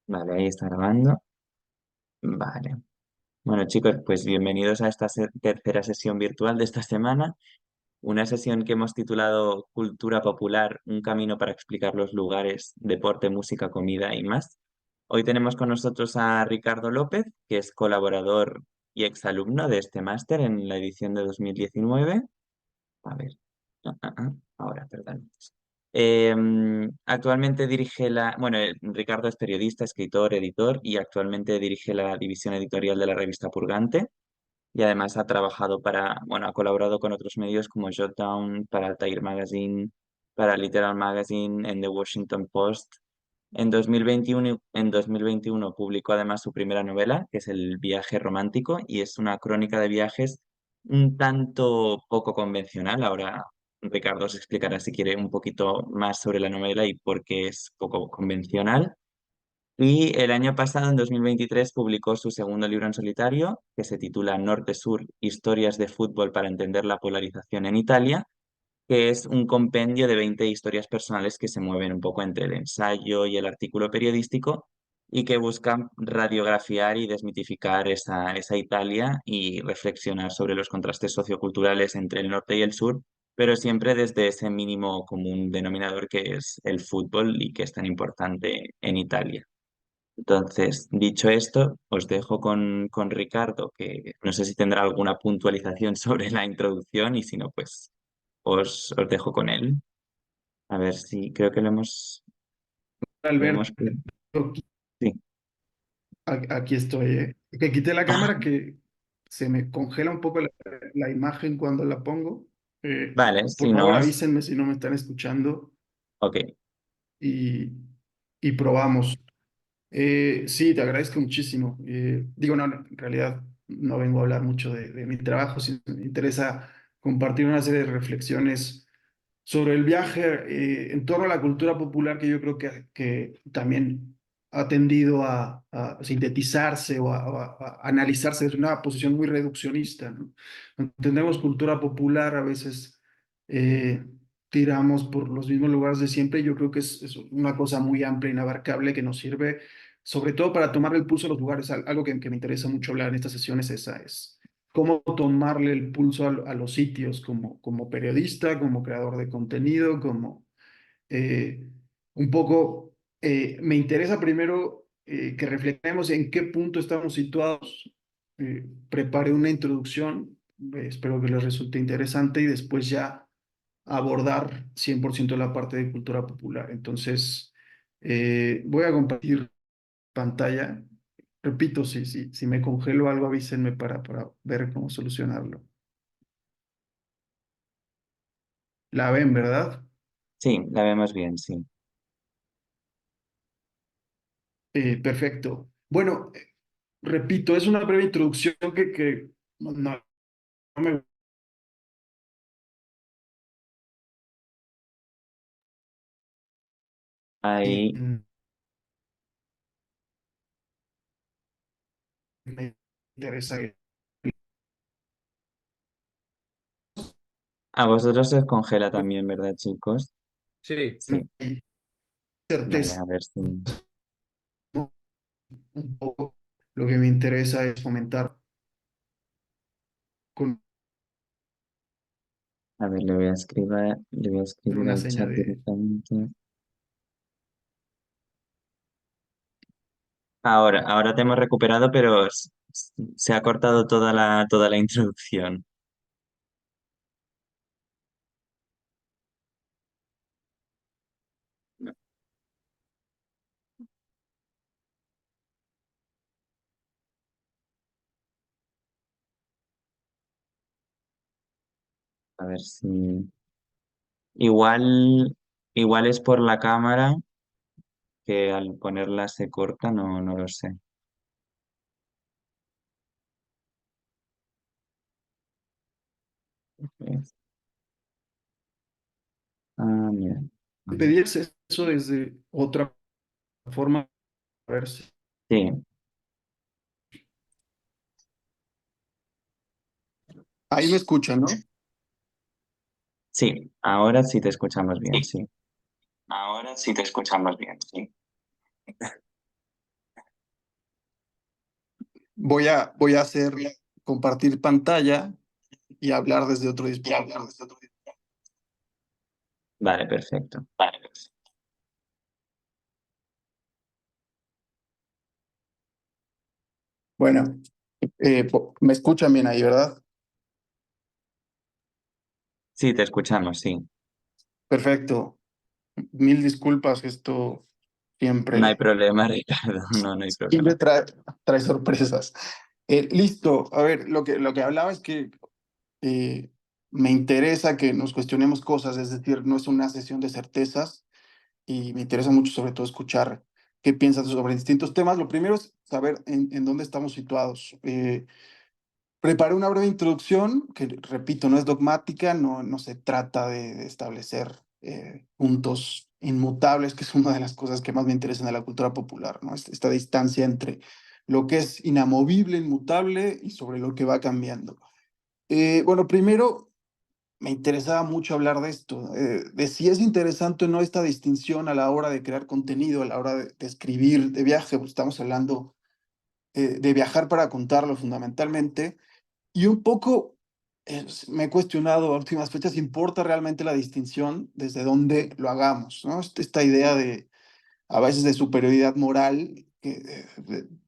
Vale, ahí está grabando. Vale. Bueno, chicos, pues bienvenidos a esta tercera sesión virtual de esta semana. Una sesión que hemos titulado Cultura Popular, un camino para explicar los lugares, deporte, música, comida y más. Hoy tenemos con nosotros a Ricardo López, que es colaborador y exalumno de este máster en la edición de 2019. A ver, ahora, perdón. Actualmente dirige Ricardo es periodista, escritor, editor y actualmente dirige la división editorial de la revista Purgante y además ha trabajado ha colaborado con otros medios como Jotdown, para Altair Magazine, para Literal Magazine, en The Washington Post. En 2021 publicó además su primera novela, que es El viaje romántico, y es una crónica de viajes un tanto poco convencional. Ahora Ricardo os explicará si quiere un poquito más sobre la novela y por qué es poco convencional. Y el año pasado, en 2023, publicó su segundo libro en solitario, que se titula Norte-Sur, Historias de fútbol para entender la polarización en Italia, que es un compendio de 20 historias personales que se mueven un poco entre el ensayo y el artículo periodístico y que buscan radiografiar y desmitificar esa Italia y reflexionar sobre los contrastes socioculturales entre el norte y el sur, pero siempre desde ese mínimo común denominador que es el fútbol y que es tan importante en Italia. Entonces, dicho esto, os dejo con Ricardo, que no sé si tendrá alguna puntualización sobre la introducción y si no, pues os dejo con él. A ver si creo que lo hemos... Alberto, Sí. aquí estoy. Que quité la cámara que se me congela un poco la imagen cuando la pongo. Vale, Por si no favor, os... avísenme si no me están escuchando Ok, y, y probamos. Sí, te agradezco muchísimo. Digo, no, en realidad no vengo a hablar mucho de mi trabajo, sino me interesa compartir una serie de reflexiones sobre el viaje en torno a la cultura popular que yo creo que también ha tendido a sintetizarse o a analizarse desde una posición muy reduccionista, ¿no? Cuando entendemos cultura popular, a veces eh, tiramos por los mismos lugares de siempre y yo creo que es una cosa muy amplia, inabarcable, que nos sirve sobre todo para tomar el pulso a los lugares. Algo que me interesa mucho hablar en estas sesiones es cómo tomarle el pulso a los sitios como periodista, como creador de contenido, como eh, un poco, me interesa primero que reflexionemos en qué punto estamos situados. Preparé una introducción, espero que les resulte interesante y después ya abordar 100% la parte de cultura popular. Entonces, voy a compartir pantalla. Repito, si me congelo algo, avísenme para ver cómo solucionarlo. La ven, ¿verdad? sí, la vemos bien, sí. Perfecto. Bueno, repito, es una breve introducción que no me, Ahí, me interesa. a vosotros se os congela también, ¿verdad, chicos? Sí. No Sí, hay vale, certeza, a ver si... ¿no? Un poco lo que me interesa es fomentar con A ver, le voy a escribir una al seña chat de... directamente. Ahora te hemos recuperado, pero se ha cortado toda la introducción. A ver si... Igual, igual es por la cámara que al ponerla se corta, no lo sé. Ah, mira. A ver. Pedirse eso desde otra forma. A ver si... Sí, Ahí me escuchan, ¿no? sí, ahora sí te escuchamos bien, Sí. sí. Ahora sí te escuchamos bien, sí. Voy a hacer compartir pantalla y hablar desde otro dispositivo. Vale, perfecto. Bueno, me escuchan bien ahí, ¿verdad? Sí, te escuchamos, sí. Perfecto. Mil disculpas, esto No hay siempre, problema, Ricardo. No, no hay siempre problema. trae sorpresas. Listo. A ver, lo que hablaba es que eh, me interesa que nos cuestionemos cosas, es decir, no es una sesión de certezas y me interesa mucho sobre todo escuchar qué piensas sobre distintos temas. Lo primero es saber en dónde estamos situados. Preparé una breve introducción que, repito, no es dogmática, no se trata de establecer puntos inmutables, que es una de las cosas que más me interesan de la cultura popular, ¿no? Esta distancia entre lo que es inamovible, inmutable y sobre lo que va cambiando. Bueno, primero me interesaba mucho hablar de esto, de si es interesante o no esta distinción a la hora de crear contenido, a la hora de escribir de viaje, pues estamos hablando de viajar para contarlo fundamentalmente y un poco me he cuestionado a últimas fechas, ¿importa realmente la distinción desde dónde lo hagamos? ¿No? Esta idea de, a veces, de superioridad moral, que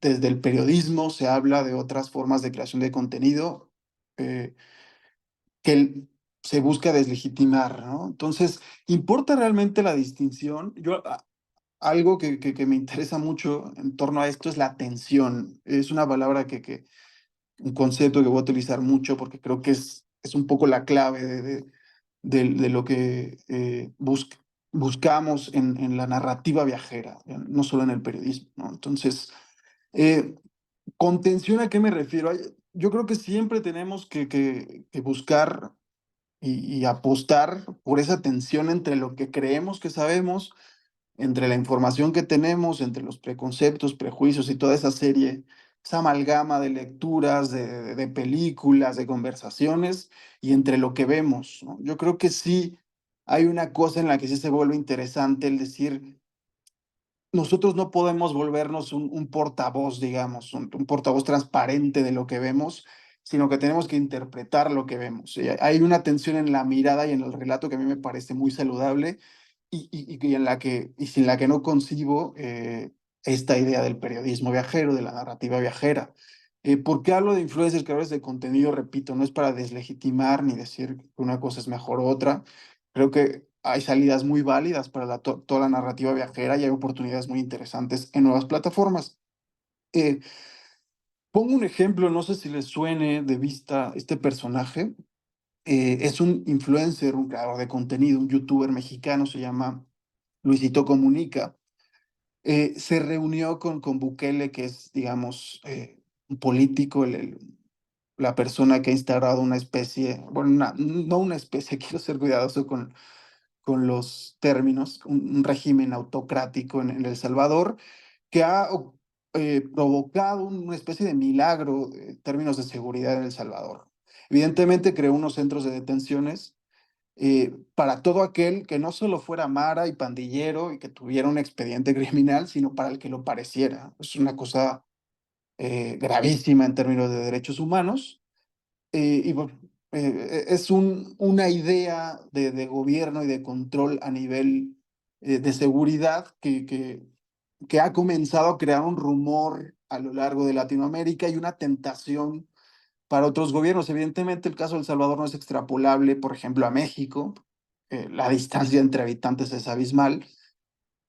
desde el periodismo se habla de otras formas de creación de contenido eh, que se busca deslegitimar, ¿no? Entonces, ¿importa realmente la distinción? Algo que me interesa mucho en torno a esto es la atención. Es una palabra un concepto que voy a utilizar mucho porque creo que es un poco la clave de lo que buscamos en la narrativa viajera, no solo en el periodismo, ¿no? Entonces, eh, ¿contención a qué me refiero? Yo creo que siempre tenemos que buscar y apostar por esa tensión entre lo que creemos que sabemos, entre la información que tenemos, entre los preconceptos, prejuicios y toda esa serie, esa amalgama de lecturas, de películas, de conversaciones, y entre lo que vemos, ¿no? Yo creo que sí hay una cosa en la que sí se vuelve interesante el decir, nosotros no podemos volvernos un portavoz, digamos, un portavoz transparente de lo que vemos, sino que tenemos que interpretar lo que vemos. Y hay una tensión en la mirada y en el relato que a mí me parece muy saludable y en la y sin la que no concibo esta idea del periodismo viajero, de la narrativa viajera. ¿Por qué hablo de influencers, creadores de contenido? Repito, no es para deslegitimar ni decir que una cosa es mejor u otra. Creo que hay salidas muy válidas para toda la narrativa viajera y hay oportunidades muy interesantes en nuevas plataformas. Eh, Pongo un ejemplo, no sé si les suene de vista este personaje. Es un influencer, un creador de contenido, un youtuber mexicano, se llama Luisito Comunica. Se reunió con Bukele, que es, digamos, un político, la persona que ha instaurado una especie, bueno, no una especie, quiero ser cuidadoso con los términos, un régimen autocrático en El Salvador que ha provocado una especie de milagro en términos de seguridad en El Salvador. Evidentemente creó unos centros de detenciones para todo aquel que no solo fuera mara y pandillero y que tuviera un expediente criminal, sino para el que lo pareciera. Es una cosa gravísima en términos de derechos humanos y bueno, es una idea de gobierno y de control a nivel de seguridad que ha comenzado a crear un rumor a lo largo de Latinoamérica y una tentación para otros gobiernos. Evidentemente, el caso de El Salvador no es extrapolable, por ejemplo, a México. La distancia entre habitantes es abismal,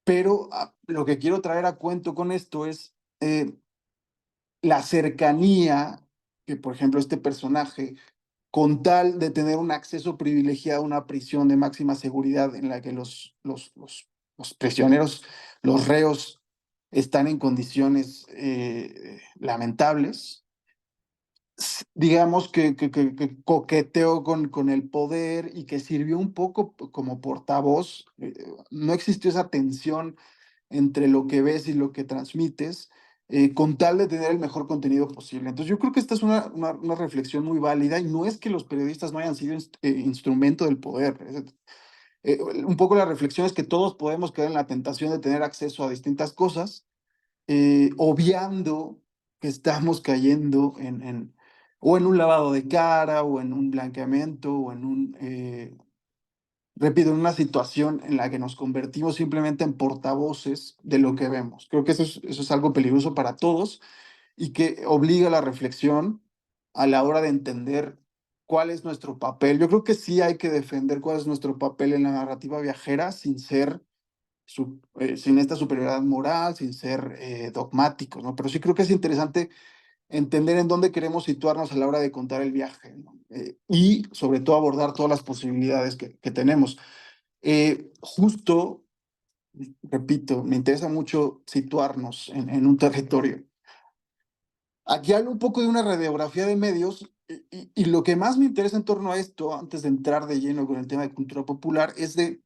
pero lo que quiero traer a cuento con esto es la cercanía que, por ejemplo, este personaje con tal de tener un acceso privilegiado a una prisión de máxima seguridad en la que los prisioneros, los reos, están en condiciones lamentables, digamos que coqueteó con el poder y que sirvió un poco como portavoz. No existió esa tensión entre lo que ves y lo que transmites, con tal de tener el mejor contenido posible. Entonces yo creo que esta es una reflexión muy válida y no es que los periodistas no hayan sido instrumento del poder. Un poco la reflexión es que todos podemos caer en la tentación de tener acceso a distintas cosas, obviando que estamos cayendo o en un lavado de cara, o en un blanqueamiento, o en repito, en una situación en la que nos convertimos simplemente en portavoces de lo que vemos. Creo que eso es algo peligroso para todos y que obliga a la reflexión a la hora de entender cuál es nuestro papel. Yo creo que sí hay que defender cuál es nuestro papel en la narrativa viajera sin ser, sin esta superioridad moral, sin ser dogmáticos, ¿no? Pero sí creo que es interesante entender en dónde queremos situarnos a la hora de contar el viaje, ¿no? Y sobre todo abordar todas las posibilidades que tenemos. Justo, repito, me interesa mucho situarnos en un territorio. Aquí hablo un poco de una radiografía de medios y lo que más me interesa en torno a esto, antes de entrar de lleno con el tema de cultura popular, es de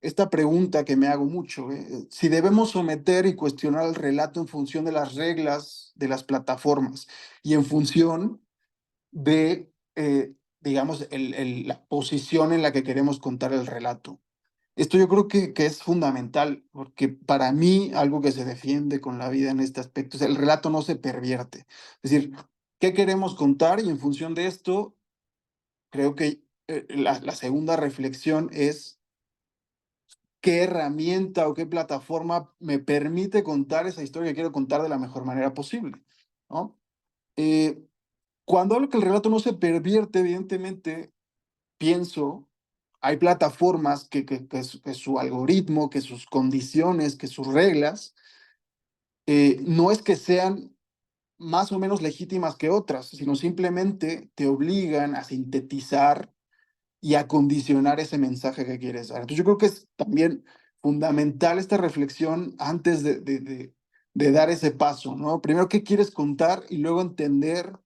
esta pregunta que me hago mucho, si debemos someter y cuestionar el relato en función de las reglas de las plataformas y en función de, digamos, la posición en la que queremos contar el relato. Esto yo creo que es fundamental, porque para mí algo que se defiende con la vida en este aspecto es el relato no se pervierte. Es decir, ¿qué queremos contar? Y en función de esto, creo que la segunda reflexión es qué herramienta o qué plataforma me permite contar esa historia que quiero contar de la mejor manera posible, ¿no? Eh, Cuando hablo que el relato no se pervierte, evidentemente pienso, hay plataformas que su algoritmo, que sus condiciones, que sus reglas, no es que sean más o menos legítimas que otras, sino simplemente te obligan a sintetizar y a condicionar ese mensaje que quieres dar. Entonces yo creo que es también fundamental esta reflexión antes de dar ese paso, ¿no? Primero, ¿qué quieres contar? Y luego entender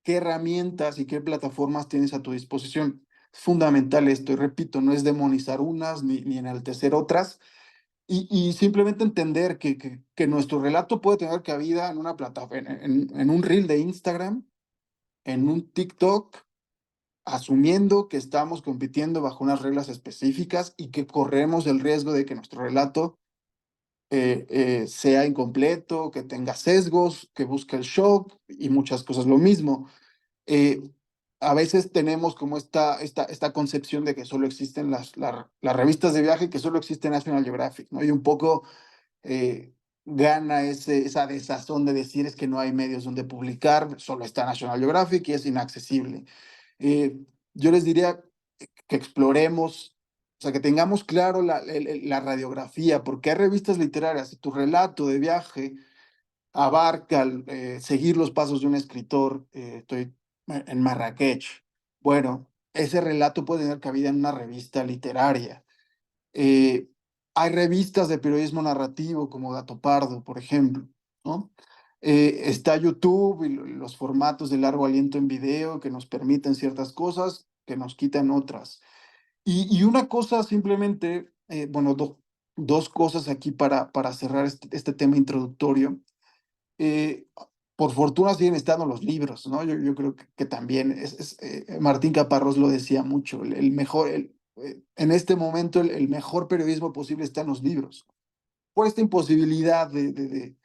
qué herramientas y qué plataformas tienes a tu disposición. Es fundamental esto, y repito, no es demonizar unas ni enaltecer otras, y simplemente entender que nuestro relato puede tener cabida en una plataforma, en un reel de Instagram, en un TikTok, asumiendo que estamos compitiendo bajo unas reglas específicas y que corremos el riesgo de que nuestro relato sea incompleto, que tenga sesgos, que busque el shock y muchas cosas. Lo mismo, eh, a veces tenemos como esta concepción de que solo existen las revistas de viaje, que solo existe National Geographic, ¿no? Y un poco gana esa desazón de decir es que no hay medios donde publicar, solo está National Geographic y es inaccesible. Eh, yo les diría que exploremos, o sea, que tengamos claro la radiografía, porque hay revistas literarias y tu relato de viaje abarca seguir los pasos de un escritor. Estoy en Marrakech. Bueno, ese relato puede tener cabida en una revista literaria. Eh, Hay revistas de periodismo narrativo como Gato Pardo, por ejemplo, ¿no? Está YouTube y los formatos de largo aliento en video que nos permiten ciertas cosas, que nos quitan otras. Y una cosa simplemente, bueno, dos cosas aquí para cerrar este tema introductorio. eh, por fortuna siguen estando los libros, ¿no? Yo creo que también Martín Caparrós lo decía mucho, el mejor, en este momento el mejor periodismo posible está en los libros. Por esta imposibilidad de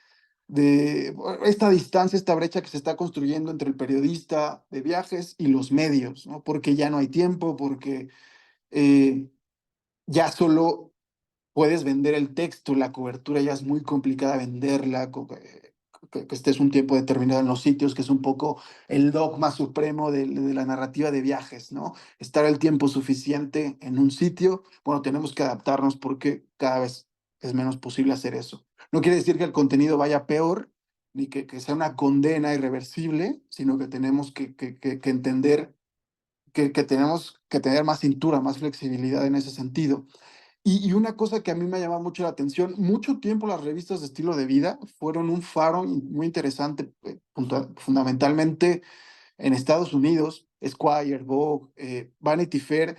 esta distancia, esta brecha que se está construyendo entre el periodista de viajes y los medios, ¿no? Porque ya no hay tiempo, porque eh, ya solo puedes vender el texto, la cobertura ya es muy complicada venderla, que estés un tiempo determinado en los sitios, que es un poco el dogma supremo de la narrativa de viajes, ¿no? Estar el tiempo suficiente en un sitio, bueno, tenemos que adaptarnos porque cada vez es menos posible hacer eso. No quiere decir que el contenido vaya peor, ni que sea una condena irreversible, sino que tenemos que entender que tenemos que tener más cintura, más flexibilidad en ese sentido. Y una cosa que a mí me ha llamado mucho la atención, mucho tiempo las revistas de estilo de vida fueron un faro muy interesante, fundamentalmente en Estados Unidos, Esquire, Vogue, Vanity Fair.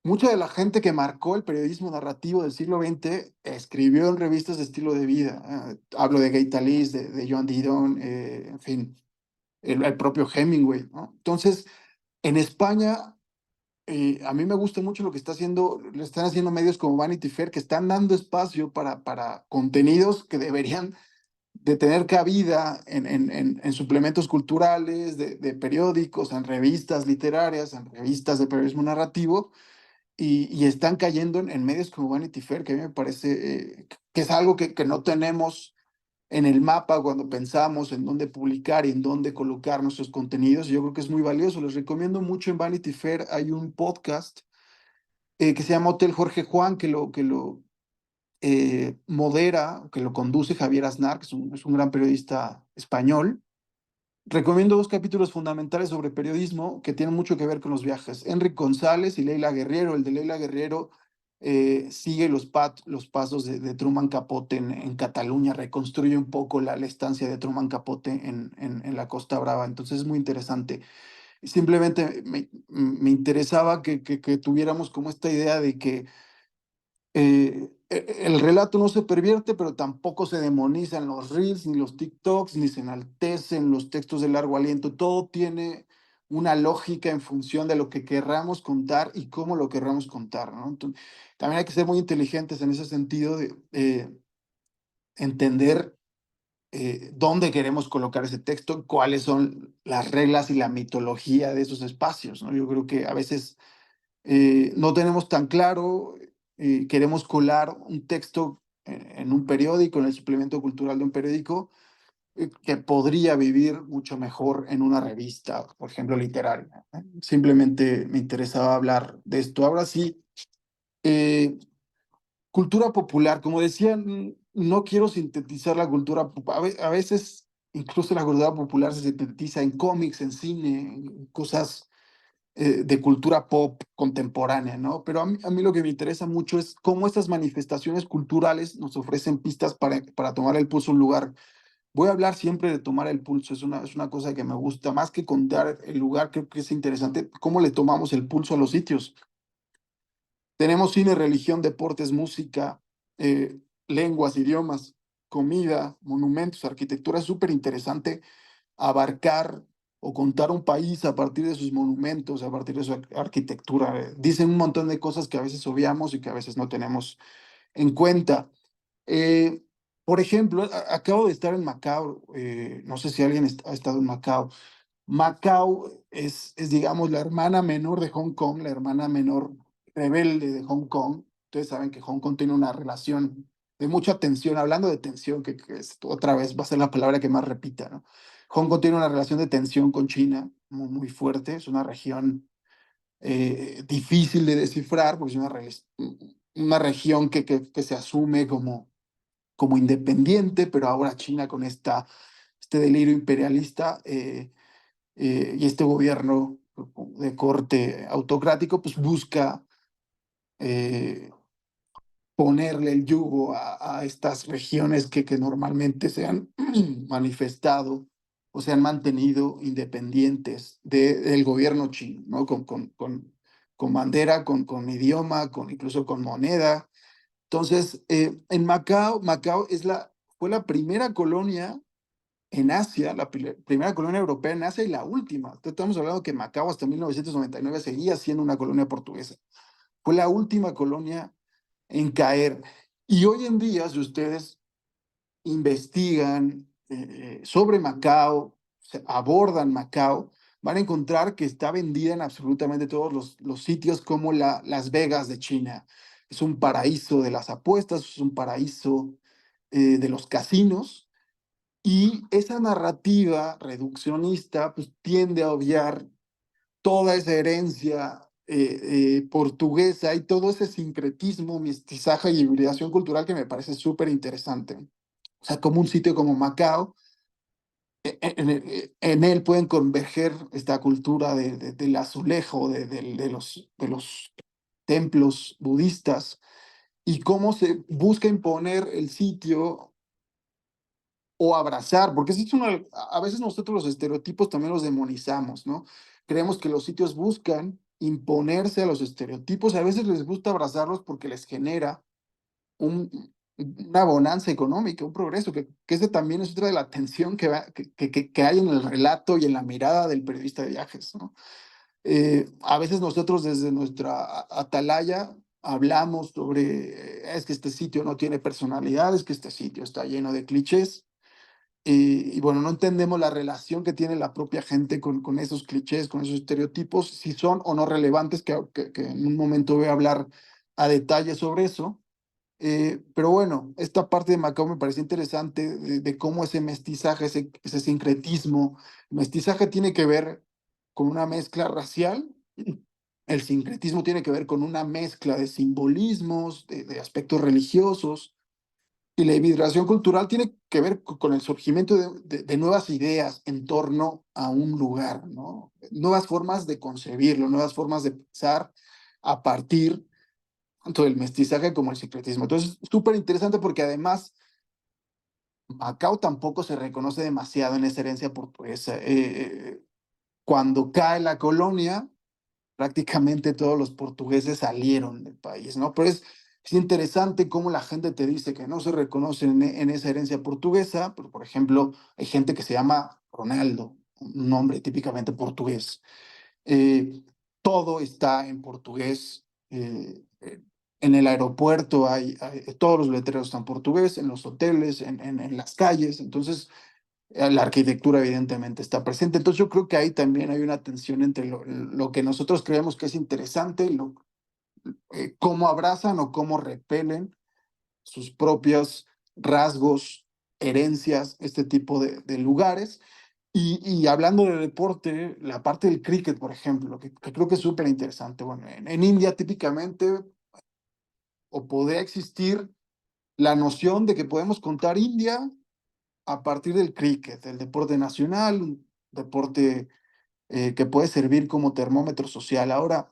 Mucha de la gente que marcó el periodismo narrativo del siglo XX escribió en revistas de estilo de vida. Hablo de Gay Talese, de Joan Didon, en fin, el propio Hemingway, ¿no? Entonces, en España a mí me gusta mucho lo que está haciendo, lo están haciendo medios como Vanity Fair, que están dando espacio para contenidos que deberían de tener cabida en suplementos culturales, de periódicos, en revistas literarias, en revistas de periodismo narrativo, y están cayendo en medios como Vanity Fair, que a mí me parece que es algo que no tenemos en el mapa cuando pensamos en dónde publicar y en dónde colocar nuestros contenidos. Yo creo que es muy valioso. Les recomiendo mucho en Vanity Fair. Hay un podcast que se llama Hotel Jorge Juan, que lo modera, que lo conduce Javier Aznar, que es un gran periodista español. Recomiendo dos capítulos fundamentales sobre periodismo que tienen mucho que ver con los viajes. Enric González y Leila Guerriero. El de Leila Guerriero sigue los pasos de Truman Capote en Cataluña, reconstruye un poco la estancia de Truman Capote en la Costa Brava. Entonces es muy interesante. Simplemente me interesaba que tuviéramos como esta idea de que el relato no se pervierte, pero tampoco se demonizan los reels, ni los TikToks, ni se enaltecen los textos de largo aliento. Todo tiene una lógica en función de lo que querramos contar y cómo lo querramos contar, ¿no? Entonces, también hay que ser muy inteligentes en ese sentido de entender dónde queremos colocar ese texto, cuáles son las reglas y la mitología de esos espacios, ¿no? Yo creo que a veces no tenemos tan claro, queremos colar un texto en un periódico, en el suplemento cultural de un periódico, que podría vivir mucho mejor en una revista, por ejemplo, literaria. Simplemente me interesaba hablar de esto. Ahora sí, eh, cultura popular, como decía, no quiero sintetizar la cultura, a veces incluso la cultura popular se sintetiza en cómics, en cine, en cosas de cultura pop contemporánea, ¿no? Pero a mí lo que me interesa mucho es cómo estas manifestaciones culturales nos ofrecen pistas para tomar el pulso a un lugar. Voy a hablar siempre de tomar el pulso, es una cosa que me gusta, más que contar el lugar, creo que es interesante cómo le tomamos el pulso a los sitios. Tenemos cine, religión, deportes, música, lenguas, idiomas, comida, monumentos, arquitectura. Es súper interesante abarcar o contar un país a partir de sus monumentos, a partir de su arquitectura. Dicen un montón de cosas que a veces obviamos y que a veces no tenemos en cuenta. Eh, por ejemplo, acabo de estar en Macao, no sé si alguien ha estado en Macao. Macao digamos, la hermana menor de Hong Kong, la hermana menor rebelde de Hong Kong. Ustedes saben que Hong Kong tiene una relación de mucha tensión, hablando de tensión, otra vez va a ser la palabra que más repita, ¿no? Hong Kong tiene una relación de tensión con China muy, muy fuerte, es una región difícil de descifrar, porque es una región que se asume como independiente, pero ahora China con este delirio imperialista y este gobierno de corte autocrático, pues busca eh, ponerle el yugo a estas regiones que normalmente se han manifestado o se han mantenido independientes del gobierno chino, ¿no? Con bandera, con idioma, incluso con moneda. Entonces, en Macao fue la primera colonia en Asia, la primera colonia europea en Asia y la última. Entonces, estamos hablando que Macao hasta 1999 seguía siendo una colonia portuguesa. Fue la última colonia en caer. Y hoy en día, si ustedes investigan sobre Macao, abordan Macao, van a encontrar que está vendida en absolutamente todos los sitios como Las Vegas de China. Es un paraíso de las apuestas, es un paraíso de los casinos, y esa narrativa reduccionista pues, tiende a obviar toda esa herencia portuguesa y todo ese sincretismo, mestizaje y hibridación cultural que me parece súper interesante. O sea, como un sitio como Macao, en él pueden converger esta cultura del azulejo, de los templos budistas, y cómo se busca imponer el sitio o abrazar, porque a veces nosotros los estereotipos también los demonizamos, ¿no? Creemos que los sitios buscan imponerse a los estereotipos, a veces les gusta abrazarlos porque les genera una bonanza económica, un progreso, que ese también es otra de la tensión que hay en el relato y en la mirada del periodista de viajes, ¿no? A veces nosotros desde nuestra atalaya hablamos sobre, es que este sitio no tiene personalidad, es que este sitio está lleno de clichés, y bueno, no entendemos la relación que tiene la propia gente con esos clichés, con esos estereotipos, si son o no relevantes, que en un momento voy a hablar a detalle sobre eso. Pero bueno, esta parte de Macao me pareció interesante de cómo ese mestizaje, ese sincretismo, mestizaje tiene que ver con una mezcla racial, el sincretismo tiene que ver con una mezcla de simbolismos, de aspectos religiosos, y la hibridación cultural tiene que ver con el surgimiento de nuevas ideas en torno a un lugar, ¿no? Nuevas formas de concebirlo, nuevas formas de pensar a partir tanto del mestizaje como el secretismo. Entonces, súper interesante porque además Macao tampoco se reconoce demasiado en esa herencia portuguesa. Cuando cae la colonia, prácticamente todos los portugueses salieron del país, ¿no? Pero es interesante cómo la gente te dice que no se reconoce en esa herencia portuguesa, pero por ejemplo, hay gente que se llama Ronaldo, un nombre típicamente portugués. Eh, Todo está en portugués. En el aeropuerto todos los letreros están en portugués, en los hoteles, en las calles. Entonces, la arquitectura evidentemente está presente. Entonces, yo creo que ahí también hay una tensión entre lo que nosotros creemos que es interesante, cómo abrazan o cómo repelen sus propios rasgos, herencias, este tipo de lugares. Y hablando de deporte, la parte del cricket, por ejemplo, que creo que es súper interesante. Bueno, en India típicamente, o podría existir la noción de que podemos contar India a partir del cricket, el deporte nacional, un deporte que puede servir como termómetro social. Ahora,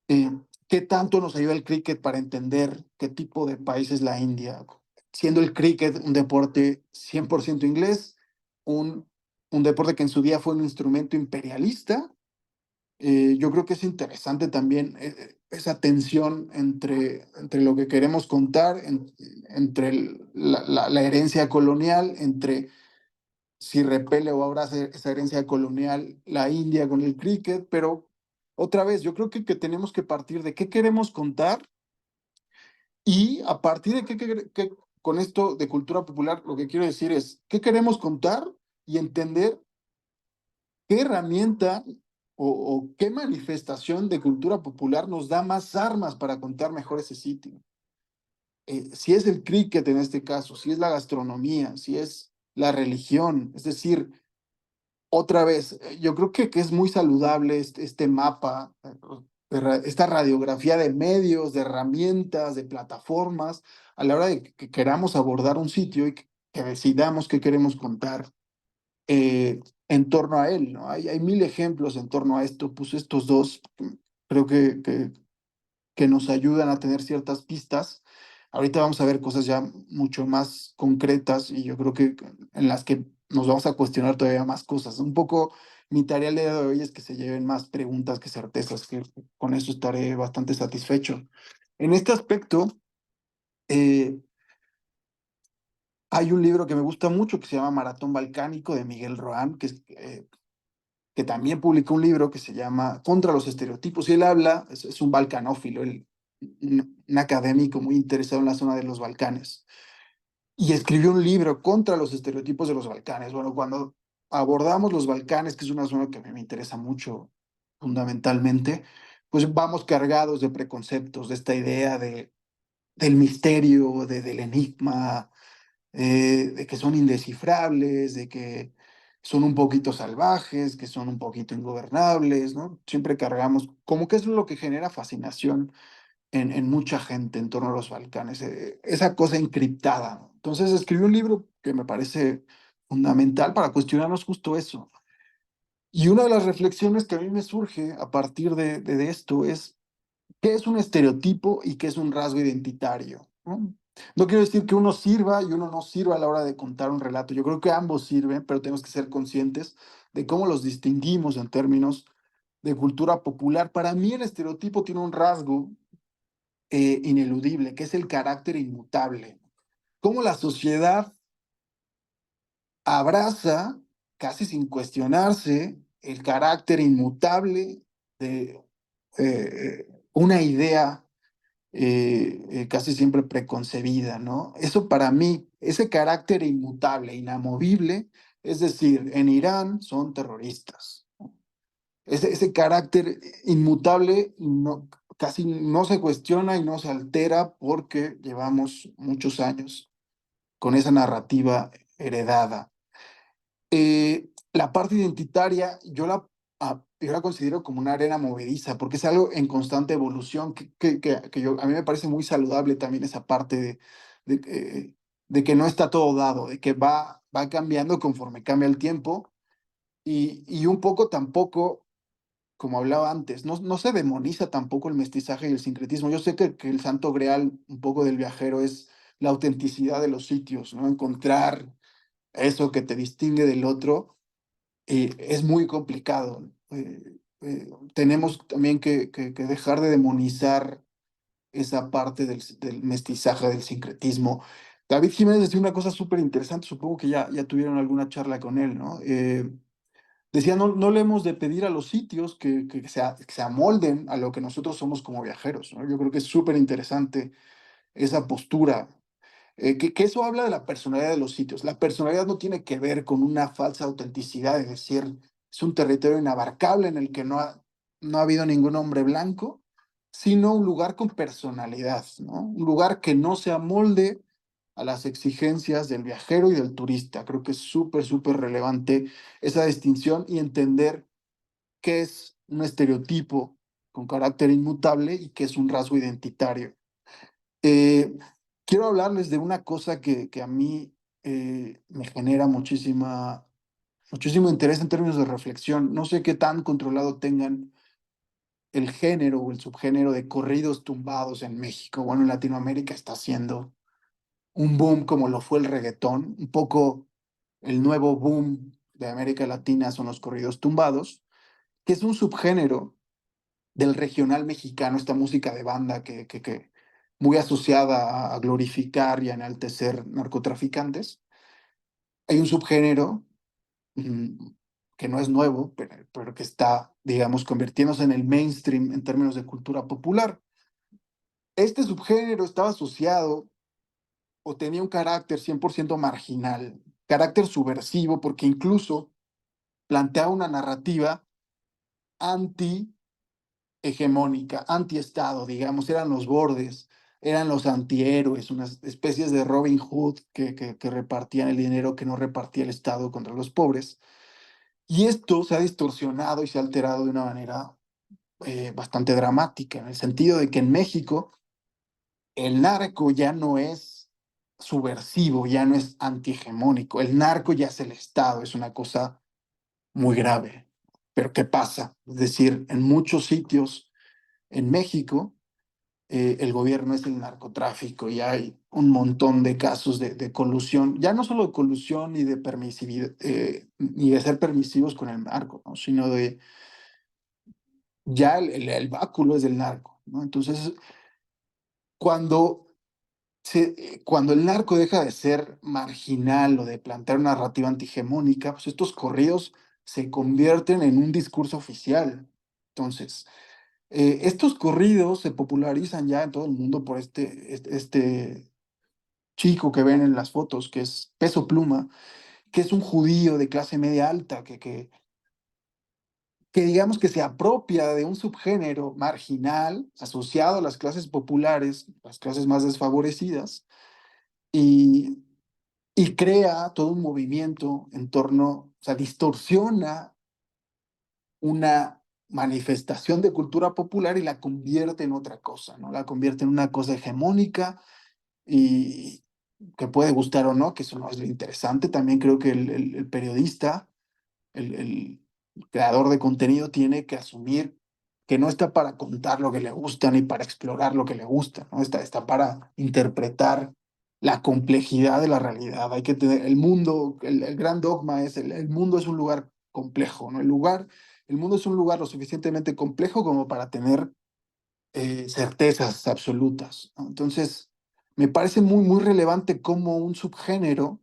eh, ¿qué tanto nos ayuda el cricket para entender qué tipo de país es la India? Siendo el cricket un deporte 100% inglés, un, un deporte que en su día fue un instrumento imperialista. Yo creo que es interesante también esa tensión entre lo que queremos contar, entre la herencia colonial, entre si repele o abraza esa herencia colonial la India con el cricket, pero otra vez, yo creo que tenemos que partir de qué queremos contar y a partir de con esto de cultura popular, lo que quiero decir es qué queremos contar y entender qué herramienta o qué manifestación de cultura popular nos da más armas para contar mejor ese sitio. Si es el cricket en este caso, si es la gastronomía, si es la religión, es decir, otra vez, yo creo que es muy saludable este mapa, esta radiografía de medios, de herramientas, de plataformas, a la hora de que queramos abordar un sitio y que decidamos qué queremos contar en torno a él, ¿no? Hay mil ejemplos en torno a esto, puse estos dos, creo que nos ayudan a tener ciertas pistas. Ahorita vamos a ver cosas ya mucho más concretas y yo creo que en las que nos vamos a cuestionar todavía más cosas. Un poco mi tarea el día de hoy es que se lleven más preguntas que certezas, que con eso estaré bastante satisfecho. En este aspecto, eh, hay un libro que me gusta mucho que se llama Maratón Balcánico de Miguel Rohan, que también publicó un libro que se llama Contra los estereotipos, y él habla, es un balcanófilo, un académico muy interesado en la zona de los Balcanes, y escribió un libro contra los estereotipos de los Balcanes. Bueno, cuando abordamos los Balcanes, que es una zona que a mí me interesa mucho fundamentalmente, pues vamos cargados de preconceptos, de esta idea del misterio, del enigma, de que son indescifrables, de que son un poquito salvajes, que son un poquito ingobernables, ¿no? Siempre cargamos, como que eso es lo que genera fascinación en mucha gente en torno a los Balcanes, esa cosa encriptada, ¿no? Entonces escribí un libro que me parece fundamental para cuestionarnos justo eso. Y una de las reflexiones que a mí me surge a partir de esto es qué es un estereotipo y qué es un rasgo identitario, ¿no? No quiero decir que uno sirva y uno no sirva a la hora de contar un relato. Yo creo que ambos sirven, pero tenemos que ser conscientes de cómo los distinguimos en términos de cultura popular. Para mí el estereotipo tiene un rasgo ineludible, que es el carácter inmutable. Cómo la sociedad abraza, casi sin cuestionarse, el carácter inmutable de una idea casi siempre preconcebida, ¿no? Eso para mí, ese carácter inmutable, inamovible, es decir, en Irán son terroristas. Ese carácter inmutable no, casi no se cuestiona y no se altera porque llevamos muchos años con esa narrativa heredada. La parte identitaria yo la considero como una arena movediza, porque es algo en constante evolución, a mí me parece muy saludable también esa parte de, de que no está todo dado, de que va cambiando conforme cambia el tiempo y un poco tampoco, como hablaba antes, no se demoniza tampoco el mestizaje y el sincretismo. Yo sé que el santo grial un poco del viajero es la autenticidad de los sitios, ¿no? Encontrar eso que te distingue del otro es muy complicado. Tenemos también que dejar de demonizar esa parte del mestizaje, del sincretismo. David Jiménez decía una cosa súper interesante, supongo que ya tuvieron alguna charla con él, ¿no? Decía, no le hemos de pedir a los sitios que se amolden a lo que nosotros somos como viajeros, ¿no? Yo creo que es súper interesante esa postura que eso habla de la personalidad de los sitios. La personalidad no tiene que ver con una falsa autenticidad, es decir, es un territorio inabarcable en el que no ha habido ningún hombre blanco, sino un lugar con personalidad, ¿no? Un lugar que no se amolde a las exigencias del viajero y del turista. Creo que es súper, súper relevante esa distinción y entender qué es un estereotipo con carácter inmutable y qué es un rasgo identitario. Eh, Quiero hablarles de una cosa que a mí me genera muchísimo interés en términos de reflexión. No sé qué tan controlado tengan el género o el subgénero de corridos tumbados en México. Bueno, en Latinoamérica está haciendo un boom como lo fue el reggaetón. Un poco el nuevo boom de América Latina son los corridos tumbados, que es un subgénero del regional mexicano, esta música de banda que muy asociada a glorificar y a enaltecer narcotraficantes. Hay un subgénero mm, que no es nuevo, pero que está, digamos, convirtiéndose en el mainstream en términos de cultura popular. Este subgénero estaba asociado o tenía un carácter 100% marginal, carácter subversivo, porque incluso planteaba una narrativa anti hegemónica, antiestado, digamos, eran los bordes, eran los antihéroes, unas especies de Robin Hood que repartían el dinero que no repartía el Estado contra los pobres. Y esto se ha distorsionado y se ha alterado de una manera bastante dramática, en el sentido de que en México el narco ya no es subversivo, ya no es antihegemónico, el narco ya es el Estado, es una cosa muy grave. Pero ¿qué pasa? Es decir, en muchos sitios en México, el gobierno es el narcotráfico y hay un montón de casos de colusión, ya no solo de colusión ni de permisividad, ni de ser permisivos con el narco, ¿no? Sino de ya el báculo es del narco, ¿no? Entonces, cuando, cuando el narco deja de ser marginal o de plantear una narrativa antihegemónica, pues estos corridos se convierten en un discurso oficial. Entonces, estos corridos se popularizan ya en todo el mundo por este chico que ven en las fotos, que es Peso Pluma, que es un judío de clase media alta, que digamos que se apropia de un subgénero marginal asociado a las clases populares, las clases más desfavorecidas, y, y crea todo un movimiento en torno, o sea, distorsiona una manifestación de cultura popular y la convierte en otra cosa, ¿no? La convierte en una cosa hegemónica y que puede gustar o no, que eso no es lo interesante. También creo que el periodista, el creador de contenido tiene que asumir que no está para contar lo que le gusta ni para explorar lo que le gusta, ¿no? Está para interpretar la complejidad de la realidad. Hay que tener el mundo, el gran dogma es el mundo es un lugar complejo, ¿no? El mundo es un lugar lo suficientemente complejo como para tener certezas absolutas, ¿no? Entonces, me parece muy relevante cómo un subgénero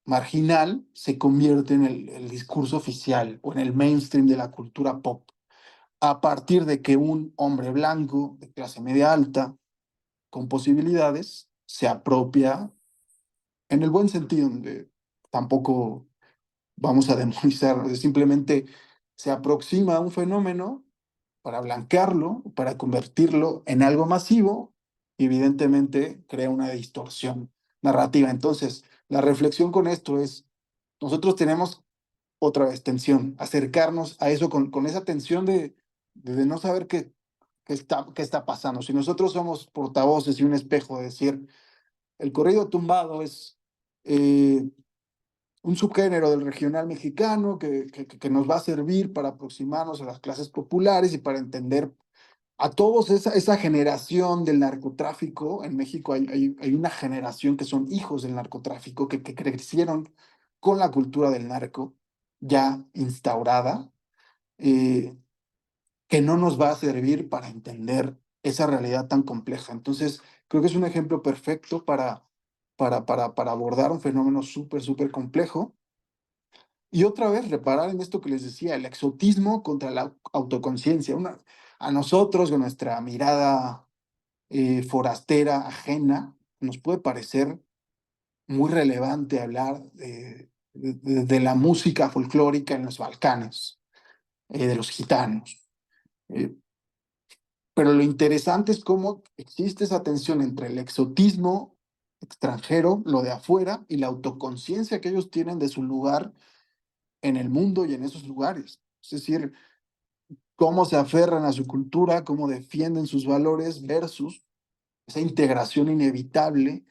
marginal se convierte en el discurso oficial o en el mainstream de la cultura pop. a partir de que un hombre blanco de clase media alta, con posibilidades, se apropia, en el buen sentido, donde tampoco vamos a demonizar, simplemente se aproxima a un fenómeno para blanquearlo, para convertirlo en algo masivo, y evidentemente crea una distorsión narrativa. Entonces, la reflexión con esto es, nosotros tenemos otra vez tensión, acercarnos a eso con esa tensión de no saber qué está pasando. Si nosotros somos portavoces y un espejo de decir, el corrido tumbado es eh, un subgénero del regional mexicano que nos va a servir para aproximarnos a las clases populares y para entender a todos esa generación del narcotráfico. En México hay una generación que son hijos del narcotráfico, que crecieron con la cultura del narco ya instaurada, eh, que no nos va a servir para entender esa realidad tan compleja. Entonces, creo que es un ejemplo perfecto para abordar un fenómeno súper, súper complejo. Y otra vez, reparar en esto que les decía, el exotismo contra la autoconciencia. A nosotros, con nuestra mirada forastera, ajena, nos puede parecer muy relevante hablar de la música folclórica en los Balcanes, de los gitanos. Eh, pero lo interesante es cómo existe esa tensión entre el exotismo extranjero, lo de afuera, y la autoconciencia que ellos tienen de su lugar en el mundo y en esos lugares. Es decir, cómo se aferran a su cultura, cómo defienden sus valores versus esa integración inevitable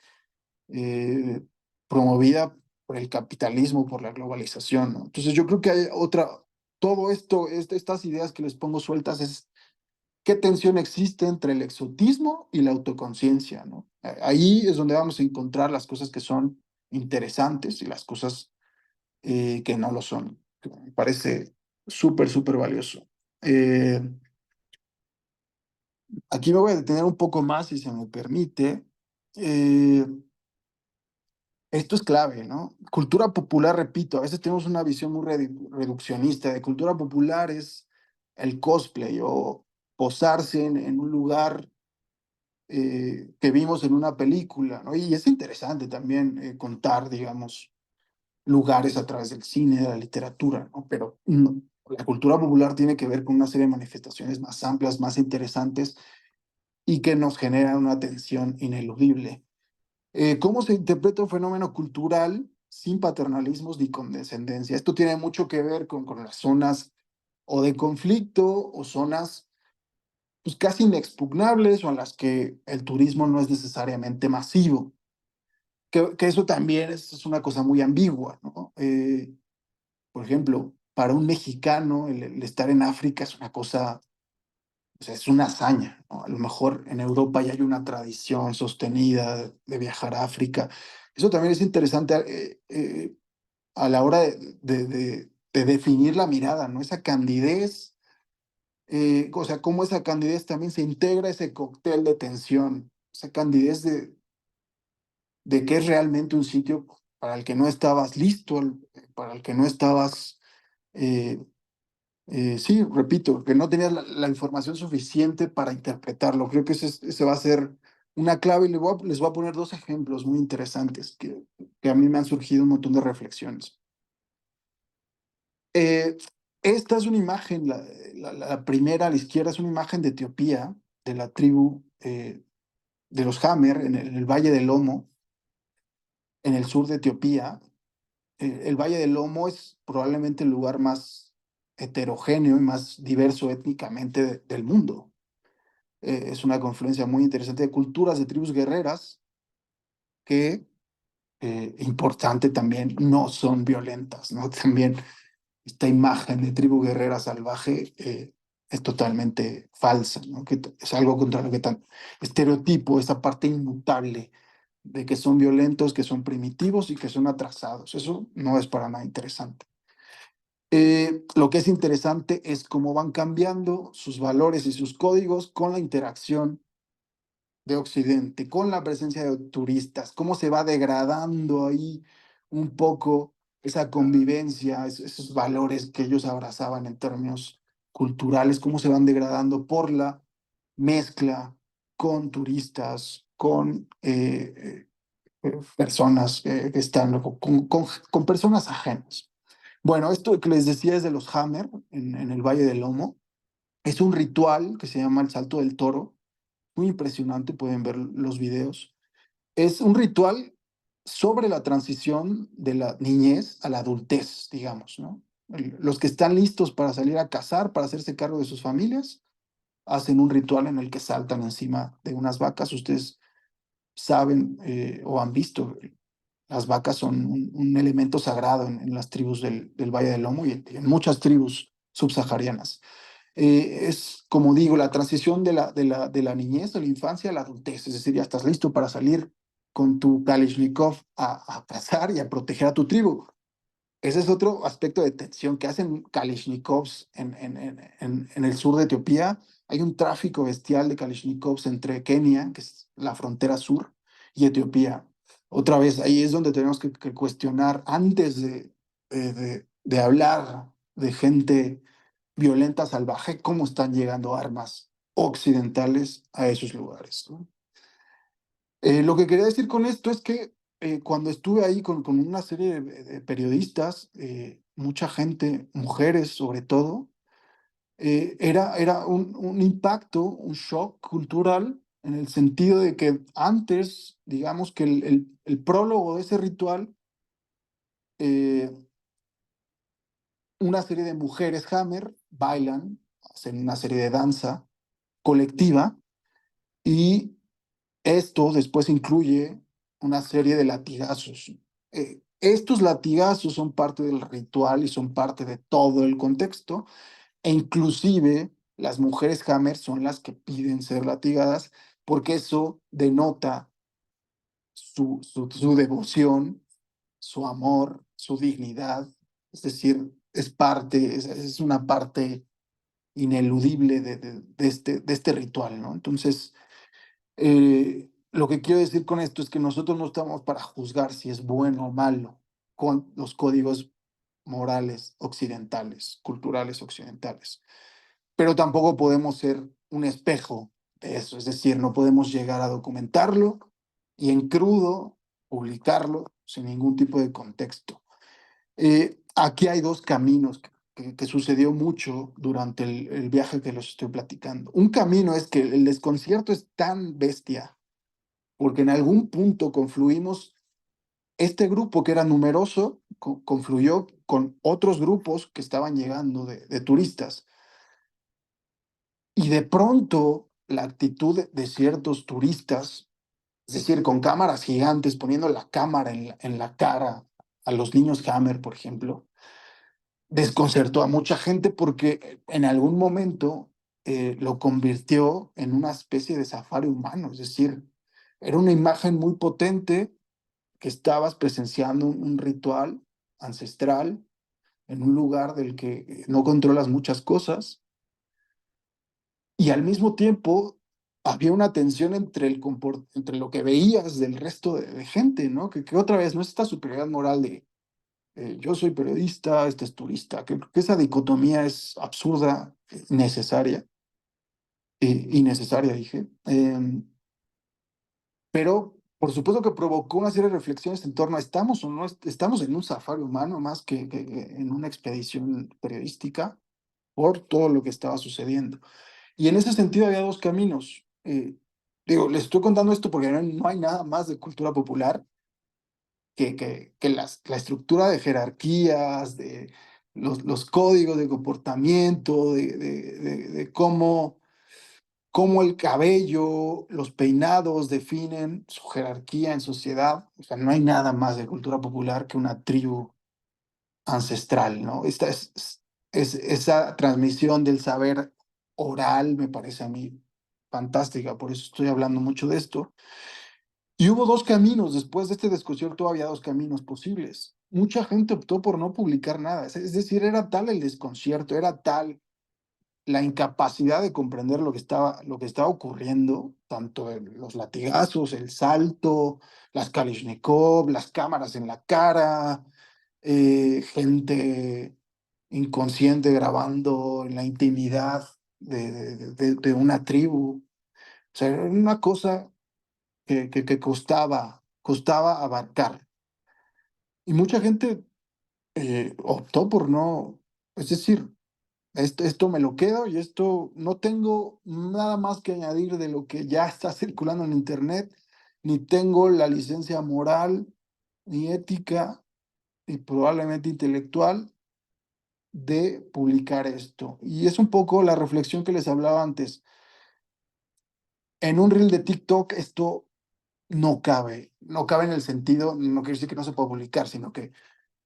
eh, promovida por el capitalismo, por la globalización, ¿no? Entonces yo creo que hay todo esto, estas ideas que les pongo sueltas es qué tensión existe entre el exotismo y la autoconciencia, ¿no? Ahí es donde vamos a encontrar las cosas que son interesantes y las cosas que no lo son. Me parece súper, súper valioso. Eh, Aquí me voy a detener un poco más, si se me permite. Eh, Esto es clave, ¿no? Cultura popular, repito, a veces tenemos una visión muy reduccionista de cultura popular es el cosplay o posarse en un lugar que vimos en una película, ¿no? Y es interesante también contar, digamos, lugares a través del cine, de la literatura, ¿no? Pero la cultura popular tiene que ver con una serie de manifestaciones más amplias, más interesantes y que nos generan una atención ineludible. ¿Cómo se interpreta un fenómeno cultural sin paternalismos ni condescendencia? Esto tiene mucho que ver con las zonas o de conflicto o zonas pues, casi inexpugnables o en las que el turismo no es necesariamente masivo. Que eso también es una cosa muy ambigua, ¿no? Por ejemplo, para un mexicano el estar en África es una cosa, o sea, es una hazaña, ¿no? A lo mejor en Europa ya hay una tradición sostenida de viajar a África. Eso también es interesante a la hora de definir la mirada, ¿no? Esa candidez, o sea, cómo esa candidez también se integra a ese cóctel de tensión, esa candidez de que es realmente un sitio para el que no estabas listo, para el que no estabas eh, sí, repito, que no tenías la información suficiente para interpretarlo. Creo que ese va a ser una clave y les voy a poner dos ejemplos muy interesantes que a mí me han surgido un montón de reflexiones. Eh, Esta es una imagen, la primera a la izquierda es una imagen de Etiopía, de la tribu de los Hamer en el Valle del Lomo, en el sur de Etiopía. El Valle del Lomo es probablemente el lugar más heterogéneo y más diverso étnicamente del mundo. Es una confluencia muy interesante de culturas, de tribus guerreras que, importante también, no son violentas, ¿no? También esta imagen de tribu guerrera salvaje es totalmente falsa, ¿no? Que es algo contra lo que tan estereotipo, esa parte inmutable de que son violentos, que son primitivos y que son atrasados. Eso no es para nada interesante. Lo que es interesante es cómo van cambiando sus valores y sus códigos con la interacción de Occidente, con la presencia de turistas, cómo se va degradando ahí un poco esa convivencia, esos valores que ellos abrazaban en términos culturales, cómo se van degradando por la mezcla con turistas, con personas que están, con personas ajenas. Bueno, esto que les decía es de los Hammer en el Valle del Lomo. Es un ritual que se llama el Salto del Toro. Muy impresionante, pueden ver los videos. Es un ritual sobre la transición de la niñez a la adultez, digamos, ¿no? Los que están listos para salir a cazar, para hacerse cargo de sus familias, hacen un ritual en el que saltan encima de unas vacas. Ustedes saben o han visto, las vacas son un elemento sagrado en las tribus del Valle del Lomo y en muchas tribus subsaharianas. Es, como digo, la transición de la niñez, de la infancia a la adultez, es decir, ya estás listo para salir con tu Kalashnikov a cazar y a proteger a tu tribu. Ese es otro aspecto de tensión que hacen Kalashnikovs en el sur de Etiopía. Hay un tráfico bestial de Kalashnikovs entre Kenia, que es la frontera sur, y Etiopía. Otra vez, ahí es donde tenemos que cuestionar antes de hablar de gente violenta, salvaje, cómo están llegando armas occidentales a esos lugares, ¿no? Lo que quería decir con esto es que cuando estuve ahí con una serie de periodistas, mucha gente, mujeres sobre todo, era un impacto, un shock cultural en el sentido de que antes, digamos que el prólogo de ese ritual, eh, una serie de mujeres Hammer bailan, hacen una serie de danza colectiva y esto después incluye una serie de latigazos. Estos latigazos son parte del ritual y son parte de todo el contexto, e inclusive las mujeres Hammer son las que piden ser latigadas porque eso denota su devoción, su amor, su dignidad. Es decir, es parte, es una parte ineludible de este ritual, ¿no? Entonces, lo que quiero decir con esto es que nosotros no estamos para juzgar si es bueno o malo con los códigos morales occidentales, culturales occidentales, pero tampoco podemos ser un espejo de eso, es decir, no podemos llegar a documentarlo y en crudo publicarlo sin ningún tipo de contexto. Aquí hay dos caminos que sucedió mucho durante el viaje que los estoy platicando. Un camino es que el desconcierto es tan bestia porque en algún punto confluimos, este grupo que era numeroso, confluyó con otros grupos que estaban llegando de turistas. Y de pronto la actitud de ciertos turistas, es decir, con cámaras gigantes, poniendo la cámara en la cara a los niños Hammer, por ejemplo, desconcertó a mucha gente porque en algún momento lo convirtió en una especie de safari humano, es decir, era una imagen muy potente que estabas presenciando un ritual ancestral en un lugar del que no controlas muchas cosas y al mismo tiempo había una tensión entre lo que veías del resto de gente, ¿no? Que otra vez no es esta superioridad moral de yo soy periodista, este es turista, que esa dicotomía es absurda, necesaria, innecesaria, dije. Pero por supuesto que provocó una serie de reflexiones en torno a estamos o no estamos en un safari humano más que en una expedición periodística por todo lo que estaba sucediendo. Y en ese sentido había dos caminos. Digo, les estoy contando esto porque no hay nada más de cultura popular que la estructura de jerarquías, de los códigos de comportamiento, de cómo el cabello, los peinados definen su jerarquía en sociedad. O sea, no hay nada más de cultura popular que una tribu ancestral, ¿no? Esta esa transmisión del saber oral me parece a mí fantástica, por eso estoy hablando mucho de esto. Y hubo dos caminos, después de este desconcierto había dos caminos posibles. Mucha gente optó por no publicar nada, es decir, era tal el desconcierto, era tal la incapacidad de comprender lo que estaba ocurriendo, tanto los latigazos, el salto, las Kalashnikov, las cámaras en la cara, gente. inconsciente grabando en la intimidad de una tribu. O sea, era una cosa que costaba abarcar. Y mucha gente optó por no, es decir, esto me lo quedo y esto no tengo nada más que añadir de lo que ya está circulando en Internet, ni tengo la licencia moral, ni ética, y probablemente intelectual de publicar esto. Y es un poco la reflexión que les hablaba antes. En un reel de TikTok esto no cabe en el sentido, no quiere decir que no se pueda publicar, sino que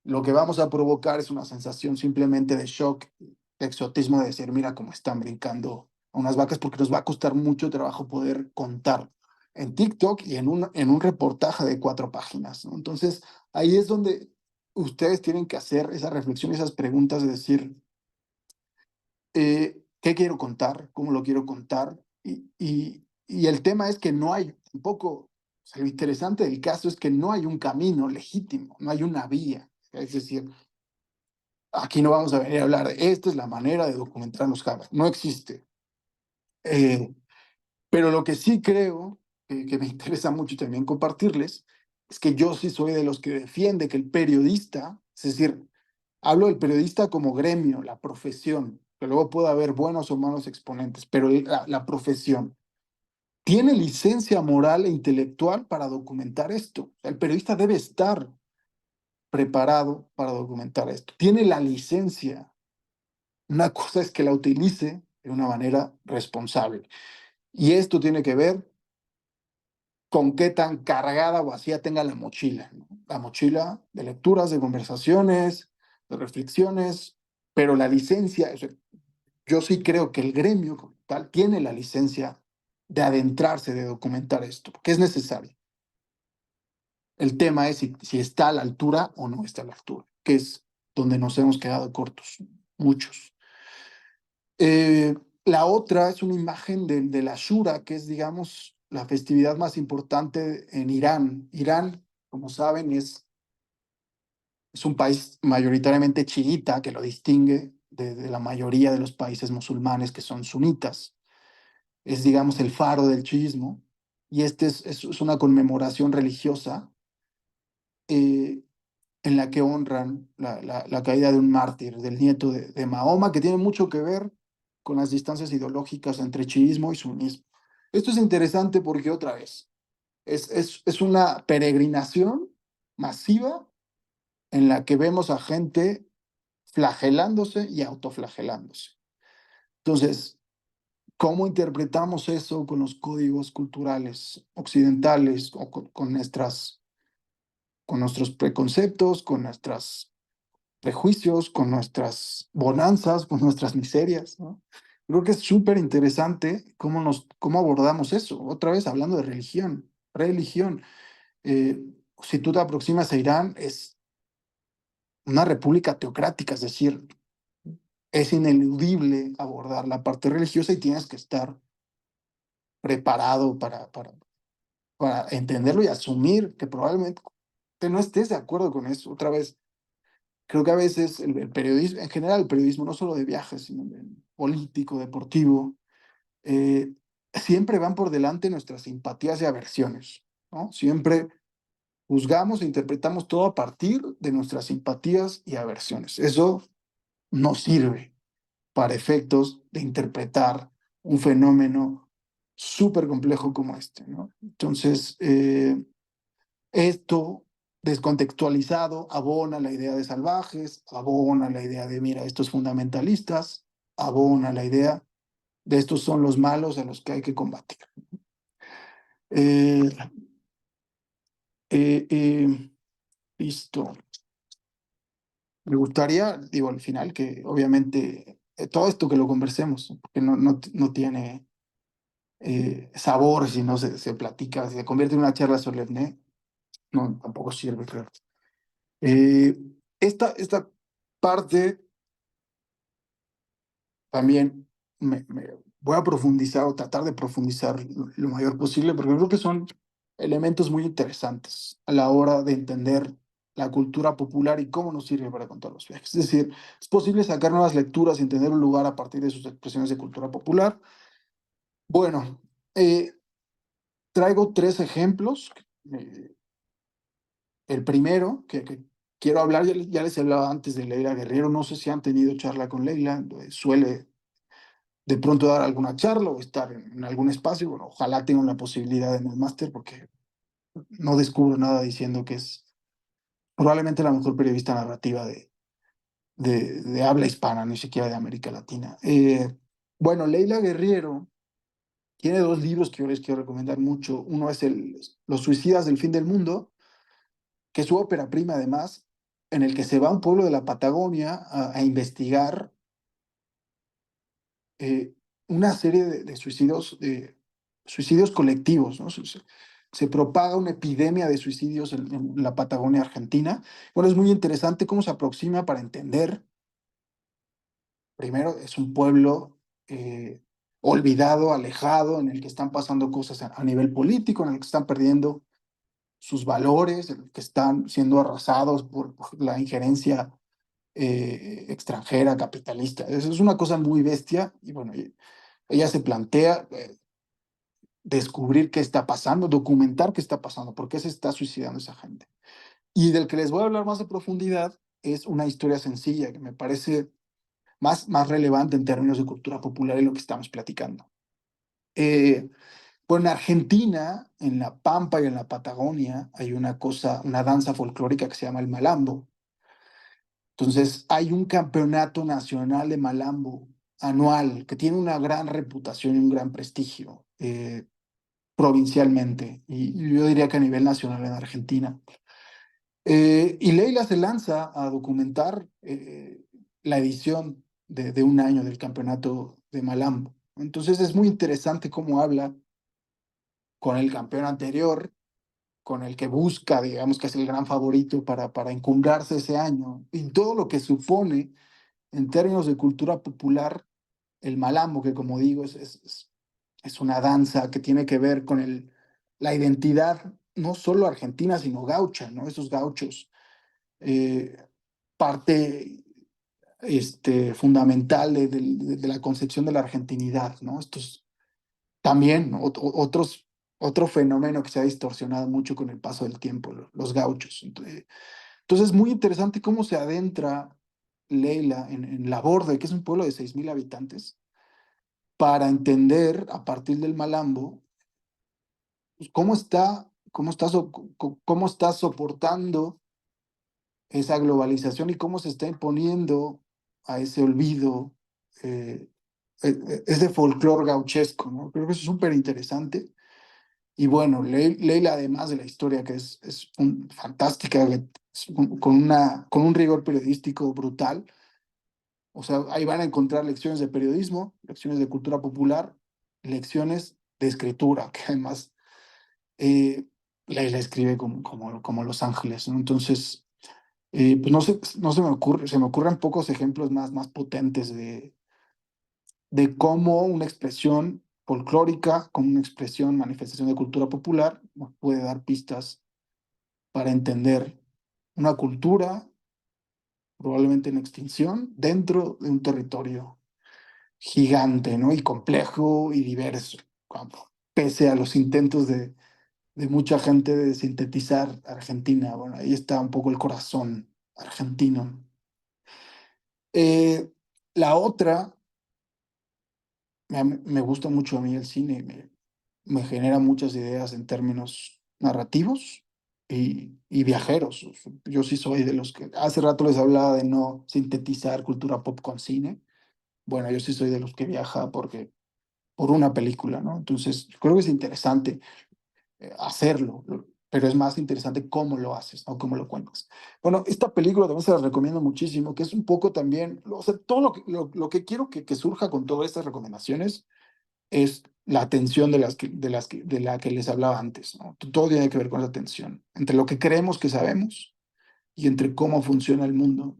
lo que vamos a provocar es una sensación simplemente de shock, de exotismo, de decir, mira cómo están brincando a unas vacas, porque nos va a costar mucho trabajo poder contar en TikTok y en un reportaje de 4 páginas, ¿no? Entonces, ahí es donde ustedes tienen que hacer esa reflexión, esas preguntas de decir, ¿qué quiero contar? ¿Cómo lo quiero contar? Y el tema es que no hay tampoco, o sea, lo interesante del caso es que no hay un camino legítimo, no hay una vía. Es decir, aquí no vamos a venir a hablar de esta es la manera de documentar los Javas. No existe. Eh, pero lo que sí creo que me interesa mucho también compartirles es que yo sí soy de los que defiende que el periodista, es decir, hablo del periodista como gremio, la profesión, que luego puede haber buenos o malos exponentes, pero la profesión tiene licencia moral e intelectual para documentar esto. El periodista debe estar preparado para documentar esto. Tiene la licencia. Una cosa es que la utilice de una manera responsable. Y esto tiene que ver con qué tan cargada o vacía tenga la mochila, ¿no? La mochila de lecturas, de conversaciones, de reflexiones, pero la licencia, o sea, yo sí creo que el gremio como tal tiene la licencia de adentrarse, de documentar esto, porque es necesario. El tema es si está a la altura o no está a la altura, que es donde nos hemos quedado cortos, muchos. Eh, la otra es una imagen de la Ashura, que es, digamos, la festividad más importante en Irán. Irán, como saben, es un país mayoritariamente chiita que lo distingue de la mayoría de los países musulmanes que son sunitas. Es, digamos, el faro del chiismo. Y este es una conmemoración religiosa eh, en la que honran la caída de un mártir, del nieto de Mahoma, que tiene mucho que ver con las distancias ideológicas entre chiismo y sunismo. Esto es interesante porque otra vez, es una peregrinación masiva en la que vemos a gente flagelándose y autoflagelándose. Entonces, ¿cómo interpretamos eso con los códigos culturales occidentales o con nuestros preconceptos, con nuestros prejuicios, con nuestras bonanzas, con nuestras miserias, ¿no? Creo que es súper interesante cómo abordamos eso. Otra vez hablando de religión, religión. Eh, si tú te aproximas a Irán, es una república teocrática, es decir, es ineludible abordar la parte religiosa y tienes que estar preparado para entenderlo y asumir que probablemente no estés de acuerdo con eso. Otra vez, creo que a veces el periodismo, en general el periodismo, no solo de viajes, sino de político, deportivo, eh, siempre van por delante nuestras simpatías y aversiones, ¿no? Siempre juzgamos e interpretamos todo a partir de nuestras simpatías y aversiones. Eso no sirve para efectos de interpretar un fenómeno súper complejo como este, ¿no? Entonces, esto descontextualizado abona la idea de salvajes, abona la idea de, mira, estos fundamentalistas, abona la idea de estos son los malos a los que hay que combatir. Eh, eh, eh, listo. Me gustaría, digo, al final, que obviamente todo esto que lo conversemos, porque no tiene sabor si no se platica, si se convierte en una charla solemne, no, tampoco sirve, creo. Eh, esta parte también voy a profundizar o tratar de profundizar lo mayor posible, porque creo que son elementos muy interesantes a la hora de entender. la cultura popular y cómo nos sirve para contar los viajes. Es decir, es posible sacar nuevas lecturas y entender un lugar a partir de sus expresiones de cultura popular. Bueno, traigo tres ejemplos. Eh, el primero, que quiero hablar, ya les hablaba antes de Leila Guerrero, no sé si han tenido charla con Leila, suele de pronto dar alguna charla o estar en algún espacio. Bueno, ojalá tengan la posibilidad en el máster porque no descubro nada diciendo que es probablemente la mejor periodista narrativa de habla hispana, ni siquiera de América Latina. Bueno, Leila Guerriero tiene dos libros que yo les quiero recomendar mucho. Uno es Los suicidas del fin del mundo, que es su ópera prima además, en el que se va a un pueblo de la Patagonia a investigar eh, una serie de suicidios, suicidios colectivos, ¿no? Se propaga una epidemia de suicidios en la Patagonia Argentina. Bueno, es muy interesante cómo se aproxima para entender. Primero, es un pueblo olvidado, alejado, en el que están pasando cosas a nivel político, en el que están perdiendo sus valores, en el que están siendo arrasados por la injerencia extranjera, capitalista. Eso es una cosa muy bestia y bueno, ella se plantea descubrir qué está pasando, documentar qué está pasando, por qué se está suicidando esa gente. Y del que les voy a hablar más de profundidad es una historia sencilla que me parece más relevante en términos de cultura popular y lo que estamos platicando. Eh, bueno, en Argentina, en la Pampa y en la Patagonia, hay una cosa, una danza folclórica que se llama el malambo. Entonces, hay un campeonato nacional de malambo anual que tiene una gran reputación y un gran prestigio provincialmente, y yo diría que a nivel nacional en Argentina. Y Leila se lanza a documentar la edición de un año del campeonato de Malambo. Entonces es muy interesante cómo habla con el campeón anterior, con el que busca, digamos que es el gran favorito para encumbrarse ese año, y todo lo que supone en términos de cultura popular el Malambo, que como digo es una danza que tiene que ver con la identidad no solo argentina, sino gaucha, ¿no? Esos gauchos eh, parte fundamental de la concepción de la argentinidad, ¿no? Estos también, ¿no? Otro fenómeno que se ha distorsionado mucho con el paso del tiempo, los gauchos. Entonces, es muy interesante cómo se adentra Leila en Laborde, que es un pueblo de 6.000 habitantes, para entender a partir del Malambo pues, cómo está soportando esa globalización y cómo se está imponiendo a ese olvido, eh, ese folclore gauchesco, ¿no? Creo que eso es súper interesante. Y bueno, Leila, además de la historia que es fantástica, con un rigor periodístico brutal, o sea, ahí van a encontrar lecciones de periodismo, lecciones de cultura popular, lecciones de escritura, que además eh, Leila escribe como Los Ángeles, ¿no? Entonces, pues no se me ocurre, se me ocurren pocos ejemplos más potentes de cómo una expresión folclórica, como una expresión, manifestación de cultura popular, nos puede dar pistas para entender una cultura probablemente en extinción dentro de un territorio gigante, ¿no? Y complejo y diverso, pese a los intentos de mucha gente de sintetizar Argentina. Bueno, ahí está un poco el corazón argentino. Eh, la otra, me gusta mucho a mí el cine, me genera muchas ideas en términos narrativos y viajeros. Yo sí soy de los que, hace rato les hablaba de no sintetizar cultura pop con cine. Bueno, yo sí soy de los que viaja por una película, ¿no? Entonces, creo que es interesante hacerlo, pero es más interesante cómo lo haces, no cómo lo cuentas. Bueno, esta película también se la recomiendo muchísimo, que es un poco también, o sea, todo lo que quiero que surja con todas estas recomendaciones es la atención de la que les hablaba antes, ¿no? Todo tiene que ver con la atención, entre lo que creemos que sabemos y entre cómo funciona el mundo.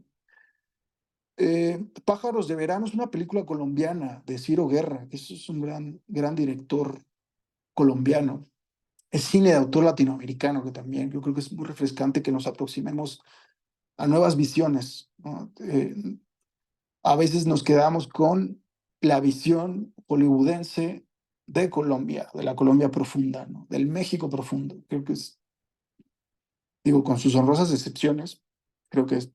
Pájaros de Verano es una película colombiana de Ciro Guerra, que es un gran director colombiano. es cine de autor latinoamericano, que también yo creo que es muy refrescante que nos aproximemos a nuevas visiones, ¿no? A veces nos quedamos con la visión hollywoodense de Colombia, de la Colombia profunda, ¿no? Del México profundo. Creo que es, digo, con sus honrosas excepciones, creo que es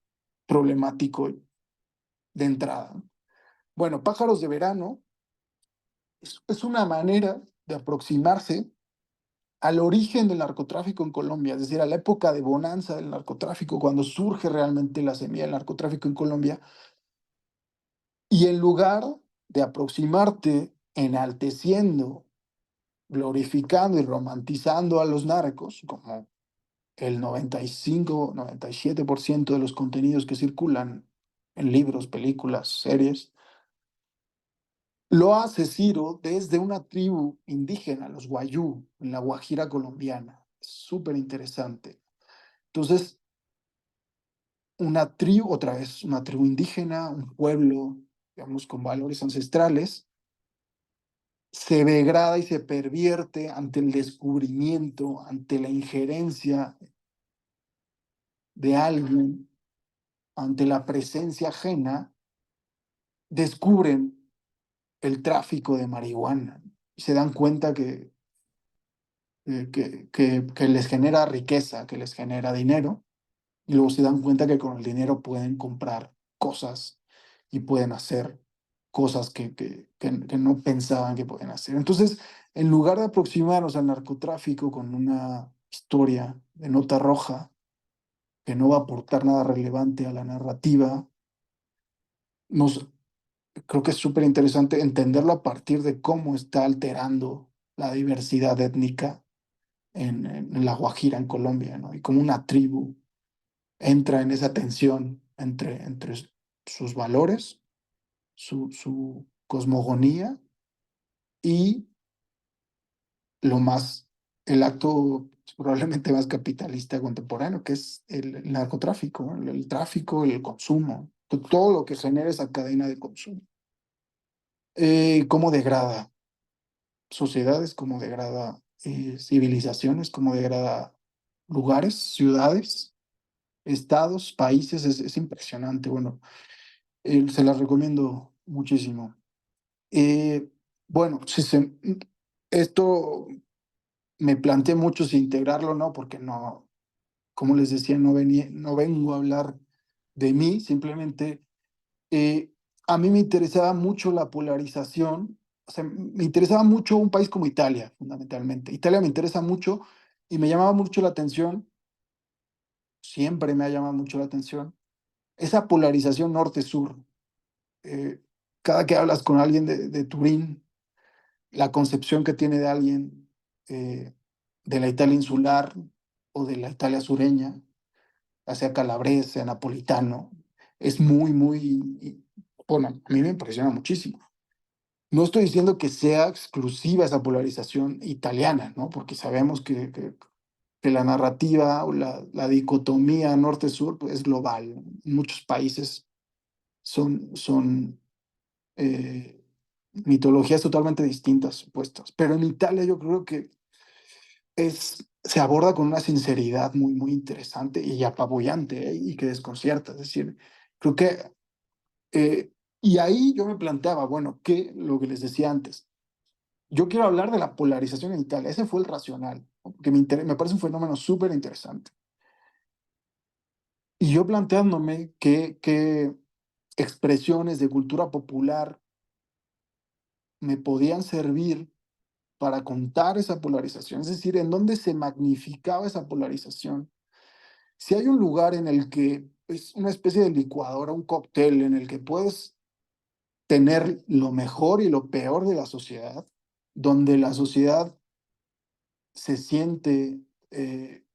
problemático de entrada. Bueno, Pájaros de Verano es una manera de aproximarse al origen del narcotráfico en Colombia, es decir, a la época de bonanza del narcotráfico, cuando surge realmente la semilla del narcotráfico en Colombia, y en lugar de aproximarte enalteciendo, glorificando y romantizando a los narcos, como el 95, 97% de los contenidos que circulan en libros, películas, series, lo hace Ciro desde una tribu indígena, los Wayuu, en la Guajira colombiana. Súper interesante. Entonces, una tribu, otra vez, una tribu indígena, un pueblo, digamos, con valores ancestrales, se degrada y se pervierte ante el descubrimiento, ante la injerencia de alguien, ante la presencia ajena, descubren el tráfico de marihuana y se dan cuenta que les genera riqueza, que les genera dinero, y luego se dan cuenta que con el dinero pueden comprar cosas y pueden hacer cosas que no pensaban que podían hacer. Entonces, en lugar de aproximarnos al narcotráfico con una historia de nota roja que no va a aportar nada relevante a la narrativa, nos, creo que es súper interesante entenderlo a partir de cómo está alterando la diversidad étnica en La Guajira, en Colombia, ¿no? Y cómo una tribu entra en esa tensión entre sus valores, su cosmogonía y lo más, el acto probablemente más capitalista contemporáneo, que es el narcotráfico, ¿no? El tráfico, el consumo, todo lo que genera esa cadena de consumo. Cómo degrada sociedades, cómo degrada civilizaciones, cómo degrada lugares, ciudades, estados, países, es impresionante. Bueno, se las recomiendo muchísimo. Eh, bueno, esto me planteé mucho si integrarlo o no, porque no, como les decía, no vengo a hablar de mí, simplemente eh, a mí me interesaba mucho la polarización, o sea, me interesaba mucho un país como Italia, fundamentalmente. Italia me interesa mucho y me llamaba mucho la atención, siempre me ha llamado mucho la atención, esa polarización norte-sur. Eh, Cada que hablas con alguien de Turín, la concepción que tiene de alguien de la Italia insular o de la Italia sureña, ya sea calabrés, sea napolitano, es bueno, a mí me impresiona muchísimo. No estoy diciendo que sea exclusiva esa polarización italiana, ¿no? Porque sabemos que la narrativa o la dicotomía norte-sur pues, es global, ¿no? Muchos países son mitologías totalmente distintas, supuestas. Pero en Italia yo creo que se aborda con una sinceridad muy interesante y apabullante, ¿eh? Y que desconcierta. Es decir, creo que, eh, y ahí yo me planteaba, bueno, lo que les decía antes, yo quiero hablar de la polarización en Italia, ese fue el racional, ¿no? Porque me parece un fenómeno súper interesante. Y yo planteándome qué expresiones de cultura popular me podían servir para contar esa polarización, es decir, en dónde se magnificaba esa polarización. Si hay un lugar en el que es una especie de licuadora, un cóctel en el que puedes tener lo mejor y lo peor de la sociedad, donde la sociedad se siente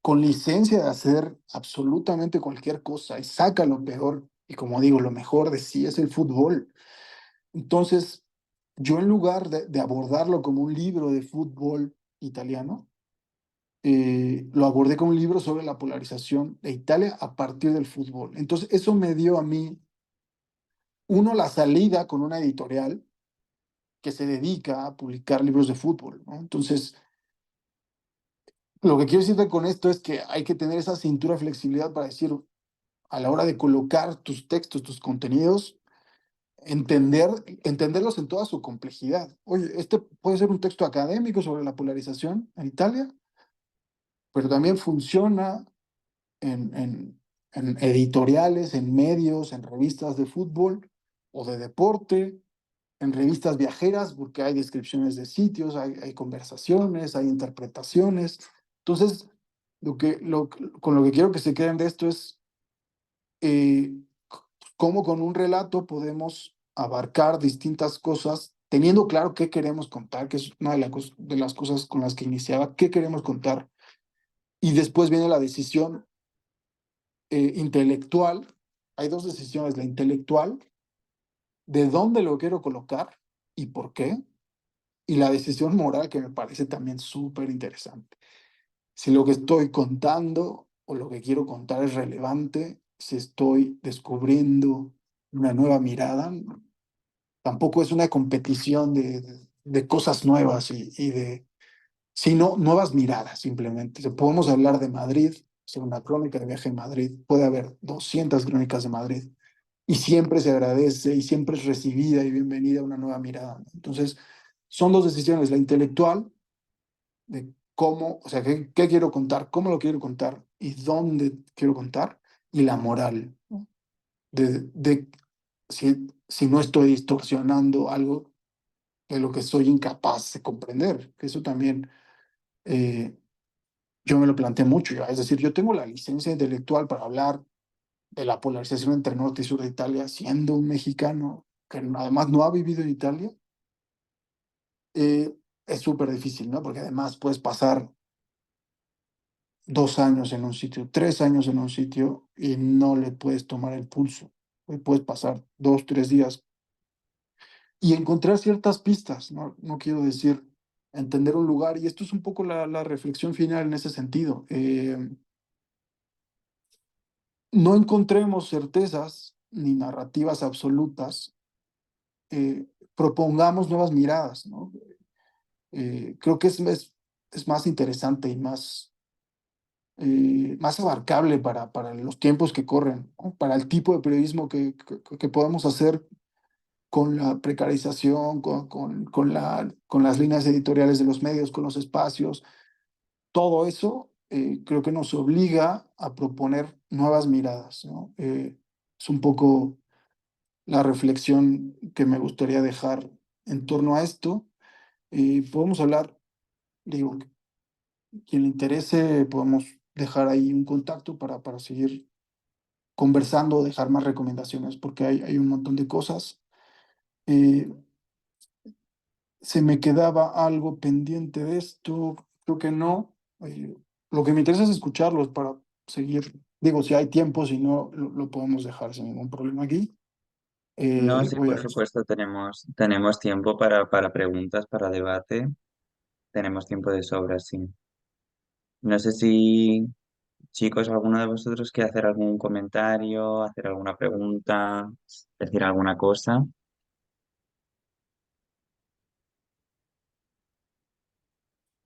con licencia de hacer absolutamente cualquier cosa y saca lo peor, y como digo, lo mejor de sí es el fútbol. Entonces, yo en lugar de abordarlo como un libro de fútbol italiano, lo abordé como un libro sobre la polarización de Italia a partir del fútbol. Entonces, eso me dio a mí, uno, la salida con una editorial que se dedica a publicar libros de fútbol, ¿no? Entonces, Lo que quiero decirte con esto es que hay que tener esa cintura de flexibilidad para decir, a la hora de colocar tus textos, tus contenidos, entender, entenderlos en toda su complejidad. Oye, este puede ser un texto académico sobre la polarización en Italia, pero también funciona en, en, en editoriales, en medios, en revistas de fútbol o de deporte, en revistas viajeras, porque hay descripciones de sitios, hay conversaciones, hay interpretaciones. Entonces, con lo que quiero que se queden de esto es eh, cómo con un relato podemos abarcar distintas cosas, teniendo claro qué queremos contar, que es una de las cosas con las que iniciaba, qué queremos contar. Y después viene la decisión intelectual. Hay dos decisiones, la intelectual, de dónde lo quiero colocar y por qué, y la decisión moral que me parece también súper interesante. Si lo que estoy contando o lo que quiero contar es relevante, si estoy descubriendo una nueva mirada, tampoco es una competición de cosas nuevas y de, sino nuevas miradas simplemente. Si podemos hablar de Madrid, hacer una crónica de viaje en Madrid, puede haber 200 crónicas de Madrid y siempre se agradece y siempre es recibida y bienvenida una nueva mirada. Entonces, son dos decisiones, la intelectual de cómo, o sea, qué quiero contar, cómo lo quiero contar y dónde quiero contar, y la moral, ¿no? De si no estoy distorsionando algo de lo que soy incapaz de comprender, que eso también eh, yo me lo planteé mucho, ya. Es decir, yo tengo la licencia intelectual para hablar de la polarización entre norte y sur de Italia, siendo un mexicano que además no ha vivido en Italia, es súper difícil, ¿no? Porque además puedes pasar 2 años en un sitio, 3 años en un sitio y no le puedes tomar el pulso. Puedes pasar 2, 3 días y encontrar ciertas pistas, ¿no? No quiero decir entender un lugar, y esto es un poco la reflexión final en ese sentido. No encontremos certezas ni narrativas absolutas, propongamos nuevas miradas, ¿no? Creo que es más interesante y más abarcable para los tiempos que corren, ¿no? Para el tipo de periodismo que podemos hacer con la precarización, con las líneas editoriales de los medios, con los espacios. Todo eso creo que nos obliga a proponer nuevas miradas, ¿no? Es un poco la reflexión que me gustaría dejar en torno a esto. Podemos hablar, digo, quien le interese, podemos dejar ahí un contacto para seguir conversando, dejar más recomendaciones, porque hay un montón de cosas. Eh, Se me quedaba algo pendiente de esto, creo que no. Lo que me interesa es escucharlos para seguir. Digo, si hay tiempo, si no, lo podemos dejar sin ningún problema aquí. No, sí, Voy por a... supuesto, tenemos tiempo para preguntas, para debate, tenemos tiempo de sobra, sí. No sé si, chicos, alguno de vosotros quiere hacer algún comentario, hacer alguna pregunta, decir alguna cosa.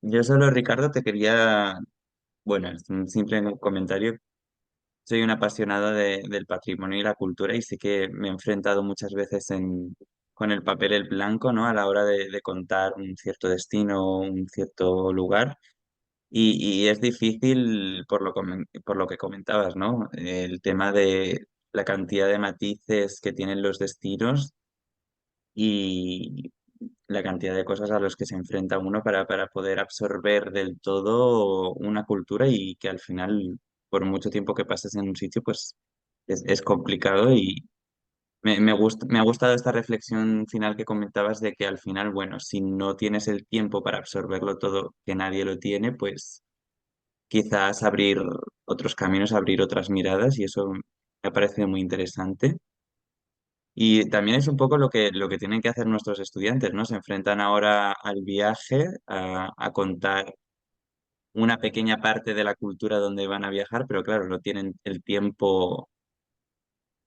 Yo solo, Ricardo, te quería, bueno, es un simple comentario. Soy un apasionado del patrimonio y la cultura y sí que me he enfrentado muchas veces con el papel el blanco, ¿no? A la hora de contar un cierto destino, un cierto lugar. Y es difícil por lo que comentabas, ¿no? El tema de la cantidad de matices que tienen los destinos y la cantidad de cosas a los que se enfrenta uno para poder absorber del todo una cultura y que al final, por mucho tiempo que pases en un sitio, pues es complicado y me ha gustado esta reflexión final que comentabas de que al final, bueno, si no tienes el tiempo para absorberlo todo, que nadie lo tiene, pues quizás abrir otros caminos, abrir otras miradas y eso me parece muy interesante. Y también es un poco lo que tienen que hacer nuestros estudiantes, ¿no? Se enfrentan ahora al viaje, a contar una pequeña parte de la cultura donde van a viajar, pero claro, no tienen el tiempo,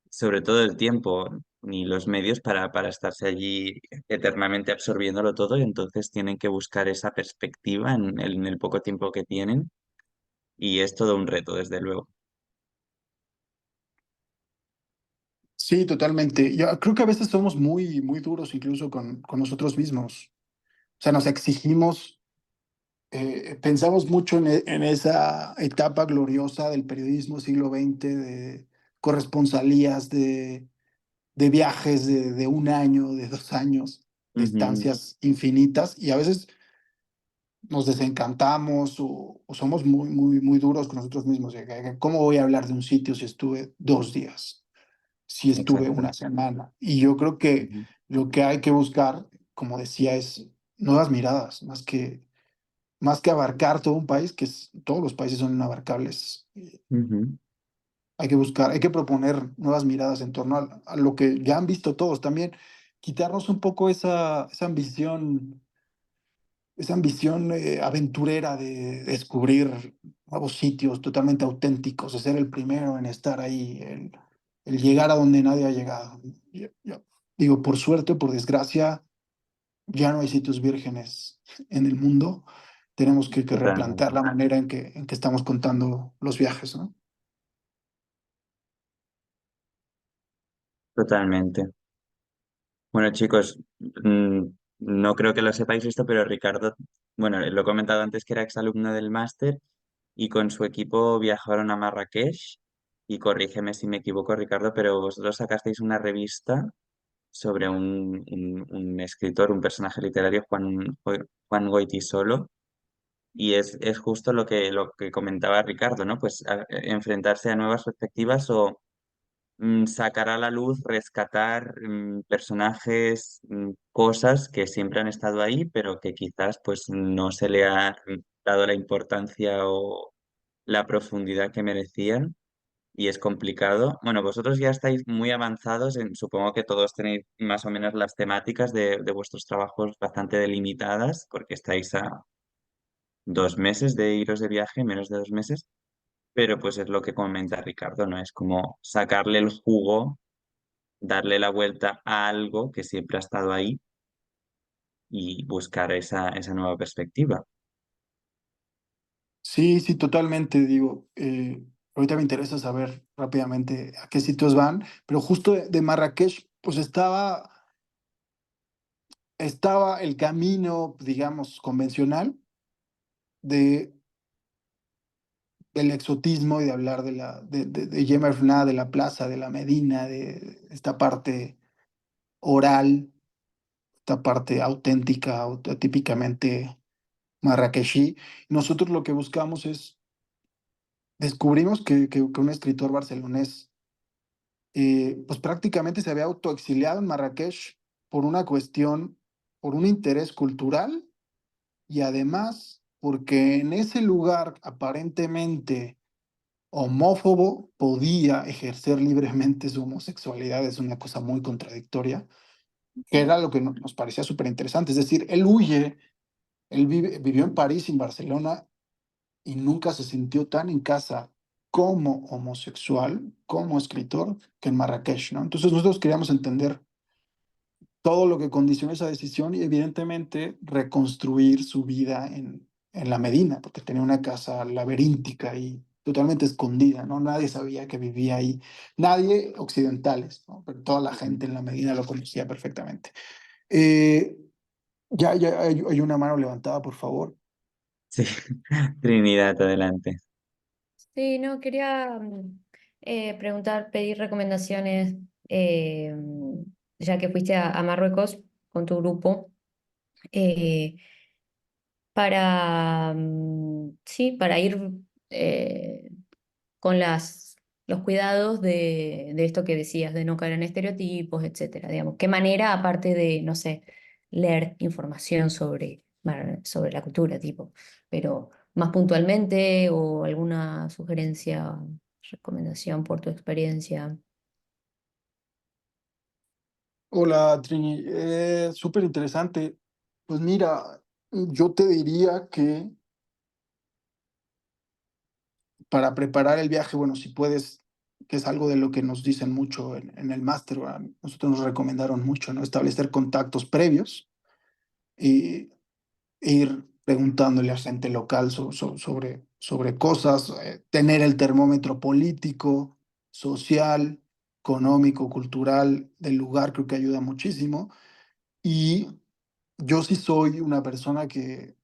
sobre todo el tiempo, ni los medios para estarse allí eternamente absorbiéndolo todo, y entonces tienen que buscar esa perspectiva en el poco tiempo que tienen y es todo un reto, desde luego. Sí, totalmente. Yo creo que a veces somos muy duros incluso con nosotros mismos. O sea, nos exigimos, pensamos mucho en esa etapa gloriosa del periodismo siglo XX, de corresponsalías, de viajes de un año, de 2 años, de Ujú, estancias infinitas, y a veces nos desencantamos o somos muy duros con nosotros mismos. ¿Cómo voy a hablar de un sitio si estuve 2 días? Si estuve exacto. una semana? Y yo creo que Ujú, lo que hay que buscar, como decía, es nuevas miradas, más que abarcar todo un país, todos los países son inabarcables. ujú, Hay que buscar, hay que proponer nuevas miradas en torno a lo que ya han visto todos. También quitarnos un poco esa ambición aventurera de descubrir nuevos sitios totalmente auténticos, de ser el primero en estar ahí, el llegar a donde nadie ha llegado. Yo digo, por suerte o por desgracia, ya no hay sitios vírgenes en el mundo. Tenemos que replantear totalmente, la manera en que estamos contando los viajes, ¿no? totalmente. Bueno, chicos, no creo que lo sepáis esto, pero Ricardo, bueno, lo he comentado antes que era exalumno del máster y con su equipo viajaron a Marrakech y corrígeme si me equivoco, Ricardo, pero vosotros sacasteis una revista sobre un escritor, un personaje literario, Juan Goytisolo, y es justo lo que comentaba Ricardo, ¿no? Pues enfrentarse a nuevas perspectivas o sacar a la luz, rescatar personajes, cosas que siempre han estado ahí, pero que quizás pues no se le ha dado la importancia o la profundidad que merecían y es complicado. Bueno, vosotros ya estáis muy avanzados, supongo que todos tenéis más o menos las temáticas de vuestros trabajos bastante delimitadas, porque estáis a 2 meses de iros de viaje, menos de 2 meses, pero pues es lo que comenta Ricardo, ¿no? Es como sacarle el jugo, darle la vuelta a algo que siempre ha estado ahí y buscar esa nueva perspectiva. Sí, sí, totalmente. Digo, ahorita me interesa saber rápidamente a qué sitios van, pero justo de Marrakech, pues estaba el camino, digamos, convencional de, del exotismo y de hablar de Yemer Fna, de la plaza, de la Medina, de esta parte oral, esta parte auténtica, típicamente marrakechí. Nosotros lo que buscamos descubrimos que un escritor barcelonés, pues prácticamente se había autoexiliado en Marrakech por una cuestión, por un interés cultural y además porque en ese lugar aparentemente homófobo podía ejercer libremente su homosexualidad. Es una cosa muy contradictoria, que era lo que nos parecía súper interesante. Es decir, él huye, vivió en París y en Barcelona y nunca se sintió tan en casa como homosexual, como escritor, que en Marrakech, ¿no? Entonces nosotros queríamos entender todo lo que condicionó esa decisión y evidentemente reconstruir su vida en la Medina, porque tenía una casa laberíntica y totalmente escondida, ¿no? Nadie sabía que vivía ahí, nadie occidentales, ¿no? Pero toda la Ujú. gente en la Medina lo conocía perfectamente. Eh, ya hay una mano levantada, por favor. Sí, Trinidad, adelante. Sí, no, quería preguntar, pedir recomendaciones, eh, ya que fuiste a Marruecos con tu grupo, eh, sí, para ir eh, con los cuidados de esto que decías, de no caer en estereotipos, etcétera. Digamos, ¿qué manera, aparte de, no sé, leer información sobre la cultura, tipo, pero más puntualmente o alguna sugerencia, recomendación por tu experiencia? Hola, Trini. Súper interesante. Pues mira, yo te diría que para preparar el viaje, bueno, si puedes, que es algo de lo que nos dicen mucho en el máster, ¿verdad? Nosotros nos recomendaron mucho, ¿no? Establecer contactos previos y ir preguntándole a gente local sobre cosas, tener el termómetro político, social, económico, cultural del lugar, creo que ayuda muchísimo. Y yo sí soy una persona que,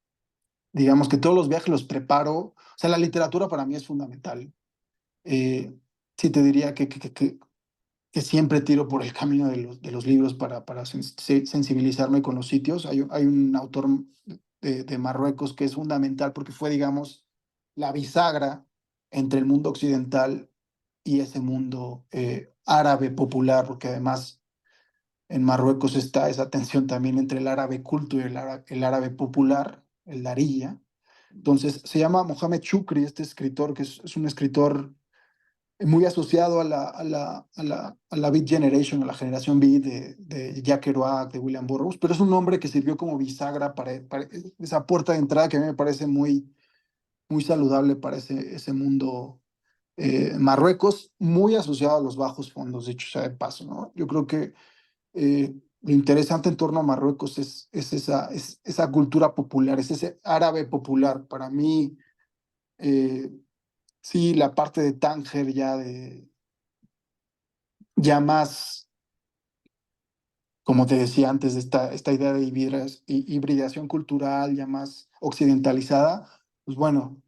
digamos que todos los viajes los preparo, o sea, la literatura para mí es fundamental. Eh, sí te diría que siempre tiro por el camino de los libros para sensibilizarme con los sitios. Hay un autor de Marruecos que es fundamental porque fue, digamos, la bisagra entre el mundo occidental y ese mundo árabe popular, porque además en Marruecos está esa tensión también entre el árabe culto y el árabe popular, el Darija. Entonces, se llama Mohamed Shukri, este escritor, que es un escritor muy asociado a la Beat Generation, a la generación Beat de Jack Kerouac, de William Burroughs, pero es un hombre que sirvió como bisagra para esa puerta de entrada que a mí me parece muy saludable para ese mundo. Marruecos, muy asociado a los bajos fondos, dicho sea de paso, ¿no? Yo creo que lo interesante en torno a Marruecos es esa cultura popular, es ese árabe popular. Para mí, eh, sí, la parte de Tánger ya más, como te decía antes, de esta idea de hibridación cultural ya más occidentalizada, pues bueno,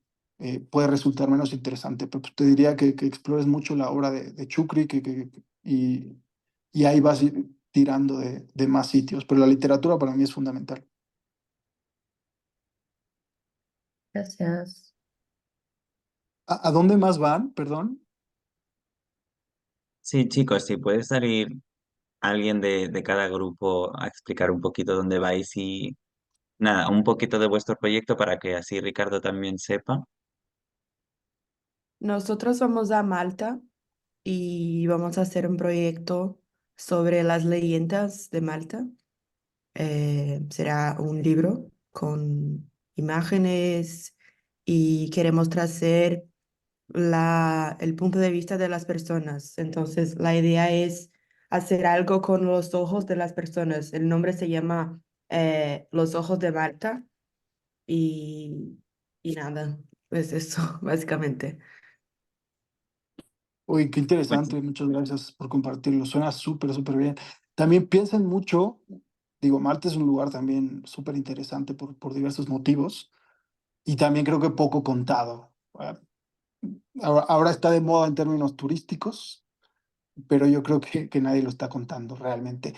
puede resultar menos interesante. Pero pues, te diría que explores mucho la obra de Chukri y ahí vas tirando de más sitios. Pero la literatura para mí es fundamental. Gracias. ¿A dónde más van? Perdón. Sí, chicos, si puede salir alguien de cada grupo a explicar un poquito dónde vais y nada, un poquito de vuestro proyecto para que así Ricardo también sepa. Nosotros vamos a Malta y vamos a hacer un proyecto sobre las leyendas de Malta. Será un libro con imágenes y queremos traer el punto de vista de las personas. Entonces, la idea es hacer algo con los ojos de las personas. El nombre se llama Los Ojos de Malta y, y nada, pues eso, básicamente. Uy, qué Pues interesante. Muchas gracias por compartirlo. Suena súper, súper bien. También piensen mucho, digo, Malta es un lugar también súper interesante por diversos motivos y también creo que poco contado. Ahora está de moda en términos turísticos, pero yo creo que nadie lo está contando realmente.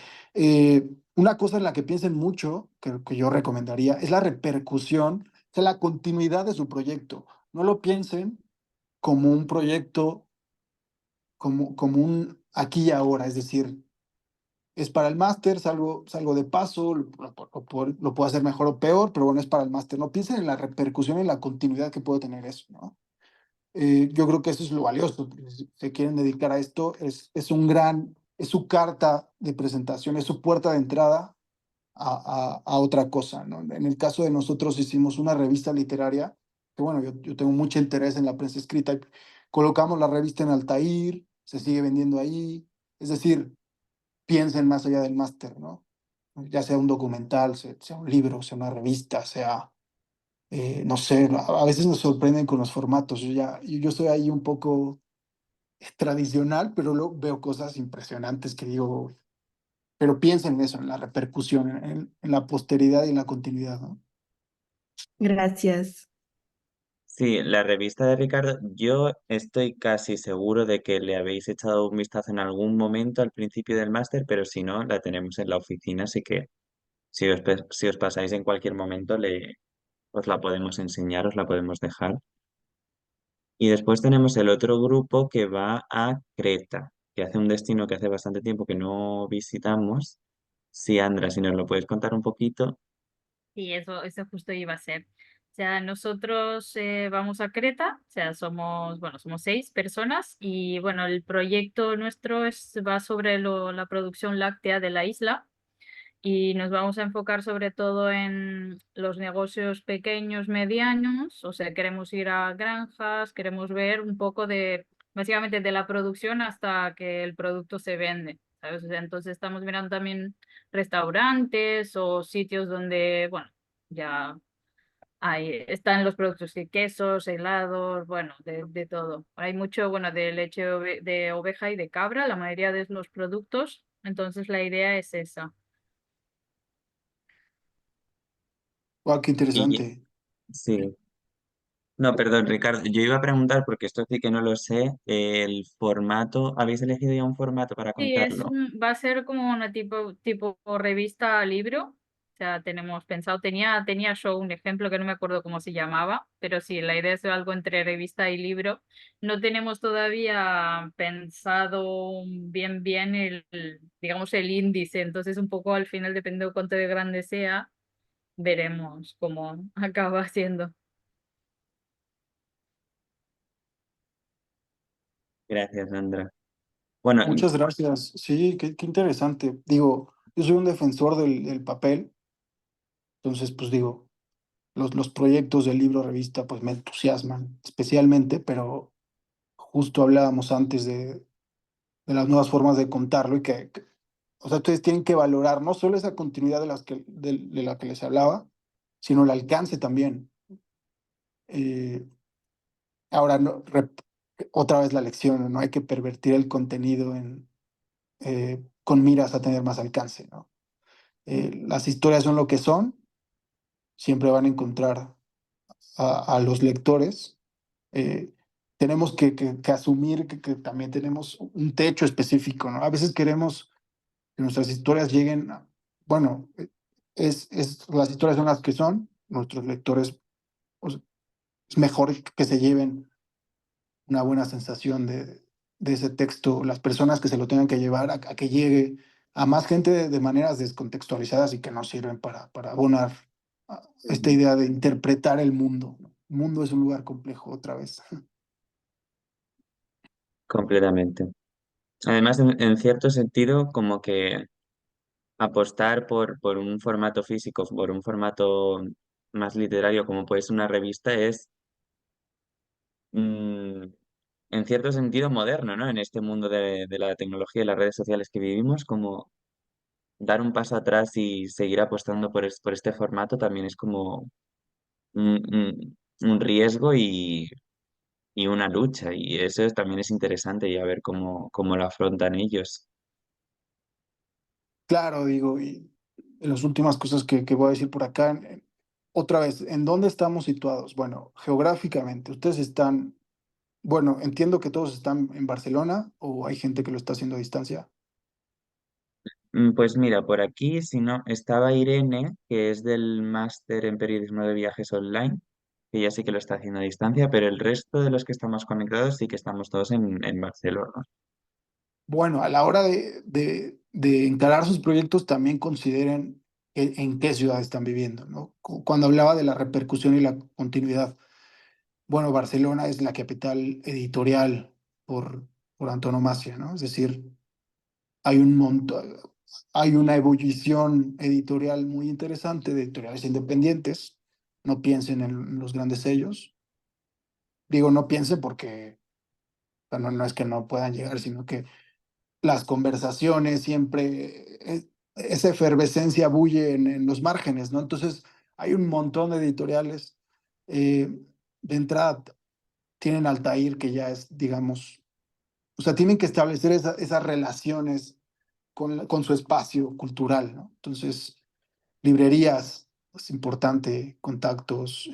Una cosa en la que piensen mucho, que yo recomendaría, es la repercusión, o sea, la continuidad de su proyecto. No lo piensen como un proyecto, como un aquí y ahora, es decir, es para el máster, salgo de paso, lo puedo hacer mejor o peor, pero bueno, es para el máster. No piensen en la repercusión y en la continuidad que puede tener eso, ¿no? Yo creo que eso es lo valioso, porque si se quieren dedicar a esto, es su carta de presentación, es su puerta de entrada a otra cosa, ¿no? En el caso de nosotros hicimos una revista literaria, que bueno, yo tengo mucho interés en la prensa escrita, y colocamos la revista en Altair, se sigue vendiendo ahí, es decir, piensen más allá del máster, ¿no? Ya sea un documental, sea un libro, sea una revista, sea no sé, a veces nos sorprenden con los formatos. Yo soy ahí un poco tradicional, pero luego veo cosas impresionantes que digo, pero piensa en eso, en la repercusión, en la posteridad y en la continuidad, ¿no? Gracias. sí, la revista de Ricardo, yo estoy casi seguro de que le habéis echado un vistazo en algún momento al principio del máster, pero si no, la tenemos en la oficina, así que si os pasáis en cualquier momento, os la podemos enseñar, os la podemos dejar. Y después tenemos el otro grupo que va a Creta, que hace un destino que hace bastante tiempo que no visitamos. Sí, Andra, si nos lo puedes contar un poquito. Sí, eso justo iba a ser. O sea, nosotros vamos a Creta, o sea, somos 6 personas y bueno, el proyecto nuestro va sobre la producción láctea de la isla y nos vamos a enfocar sobre todo en los negocios pequeños, medianos, o sea, queremos ir a granjas, queremos ver un poco básicamente de la producción hasta que el producto se vende, ¿sabes? O sea, entonces estamos mirando también restaurantes o sitios donde, bueno, ya Ahí están los productos de quesos, helados, bueno, de todo. Hay mucho, bueno, de leche de oveja y de cabra, la mayoría de los productos. Entonces la idea es esa. Wow, qué Y interesante. sí, no, perdón, Ricardo, yo iba a preguntar, porque esto sí que no lo sé, el formato, ¿habéis elegido ya un formato para Sí, contarlo? va a ser como una tipo revista libro. O sea, tenemos pensado, tenía yo un ejemplo que no me acuerdo cómo se llamaba, pero sí, la idea es algo entre revista y libro. No tenemos todavía pensado bien digamos, el índice, entonces un poco al final, depende de cuánto de grande sea, veremos cómo acaba siendo. Gracias, Sandra. Bueno, Muchas gracias. Sí, qué interesante. Digo, yo soy un defensor del papel, entonces, pues digo, los proyectos del libro revista, pues me entusiasman especialmente, pero justo hablábamos antes de las nuevas formas de contarlo y o sea, ustedes tienen que valorar no solo esa continuidad de la que les hablaba, sino el alcance también. Eh, ahora, otra vez la lección, no hay que pervertir el contenido con miras a tener más alcance, ¿no? Las historias son lo que son, siempre van a encontrar a los lectores. Eh, tenemos que asumir que también tenemos un techo específico, ¿no? A veces queremos que nuestras historias lleguen, bueno, las historias son las que son, nuestros lectores, pues, es mejor que se lleven una buena sensación de ese texto, las personas que se lo tengan que llevar a que llegue a más gente de maneras descontextualizadas y que no sirven para abonar esta idea de interpretar el mundo, ¿no? El mundo es un lugar complejo otra vez. completamente. Además, en cierto sentido, como que apostar por un formato físico, por un formato más literario, como puede ser una revista, es mm, en cierto sentido moderno, ¿no? En este mundo de la tecnología y las redes sociales que vivimos, como dar un paso atrás y seguir apostando por este formato también es como un riesgo y una lucha, y también es interesante y a ver cómo lo afrontan ellos. Claro, digo, y en las últimas cosas que voy a decir por acá, otra vez, ¿en dónde estamos situados? Bueno, geográficamente, ustedes están, bueno, entiendo que todos están en Barcelona o hay gente que lo está haciendo a distancia. Pues mira, por aquí, si no, estaba Irene, que es del máster en periodismo de viajes online, que ya sí que lo está haciendo a distancia, pero el resto de los que estamos conectados sí que estamos todos en Barcelona. Bueno, a la hora de encarar sus proyectos, también consideren en qué ciudad están viviendo, ¿no? Cuando hablaba de la repercusión y la continuidad, bueno, Barcelona es la capital editorial por antonomasia, ¿no? Es decir, hay un montón, hay una ebullición editorial muy interesante de editoriales independientes. No piensen en los grandes sellos. Digo, no piensen porque o sea, no es que no puedan llegar, sino que las conversaciones siempre, esa efervescencia bulle en los márgenes, ¿no? Entonces, hay un montón de editoriales. eh, de entrada, tienen Altair, que ya es, digamos, o sea, tienen que establecer esas relaciones con su espacio cultural, ¿no? Entonces, librerías, es importante, contactos,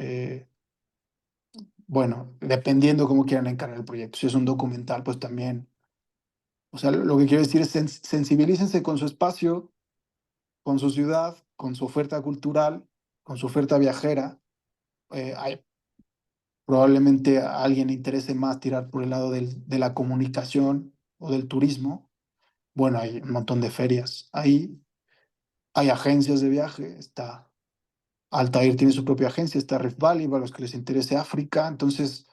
bueno, dependiendo cómo quieran encarar el proyecto. Si es un documental, pues también. O sea, lo que quiero decir es sensibilícense con su espacio, con su ciudad, con su oferta cultural, con su oferta viajera. Probablemente a alguien le interese más tirar por el lado de la comunicación o del turismo. Bueno, hay un montón de ferias. Ahí hay agencias de viaje, está Altair tiene su propia agencia, está Rift Valley para los que les interese África. Entonces,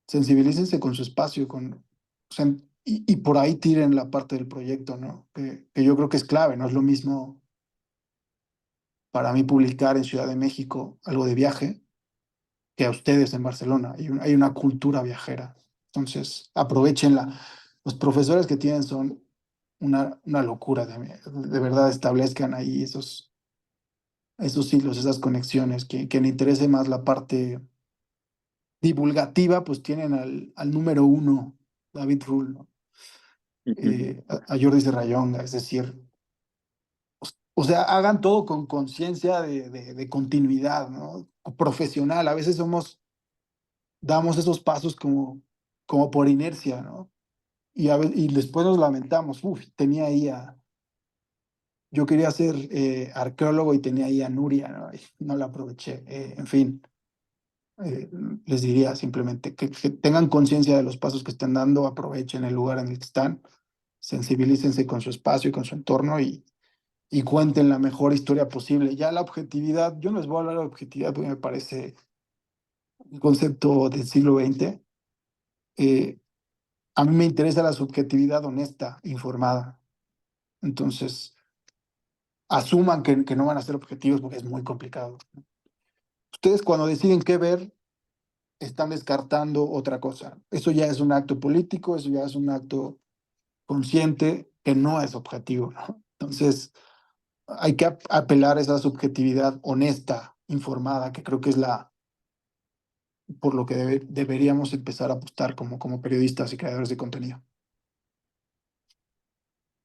sensibilícense con su espacio, o sea, y por ahí tiren la parte del proyecto, ¿no? Que yo creo que es clave, no es lo mismo para mí publicar en Ciudad de México algo de viaje que a ustedes en Barcelona. Hay una cultura viajera. Entonces, aprovechenla. Los profesores que tienen son una locura también. De verdad, establezcan ahí esos. esos hilos, esas conexiones, que le interese más la parte divulgativa, pues tienen al número uno, David Rull, ¿no? Ujú. A Jordi Serrallonga, es decir, o sea, hagan todo con conciencia de continuidad, ¿no? Profesional, a veces damos esos pasos como por inercia, ¿no? Y después nos lamentamos, uff, yo quería ser arqueólogo y tenía ahí a Nuria, ¿no? Y no la aproveché. En fin, eh, les diría simplemente que tengan conciencia de los pasos que están dando, aprovechen el lugar en el que están, sensibilícense con su espacio y con su entorno y cuenten la mejor historia posible. Ya la objetividad, yo no les voy a hablar de objetividad porque me parece un concepto del siglo XX. Eh, a mí me interesa la subjetividad honesta, informada. Entonces, asuman que no van a ser objetivos porque es muy complicado. Ustedes cuando deciden qué ver, están descartando otra cosa. Eso ya es un acto político, eso ya es un acto consciente que no es objetivo, ¿no? Entonces, hay que apelar a esa subjetividad honesta, informada, que creo que es por lo que deberíamos empezar a apostar como periodistas y creadores de contenido.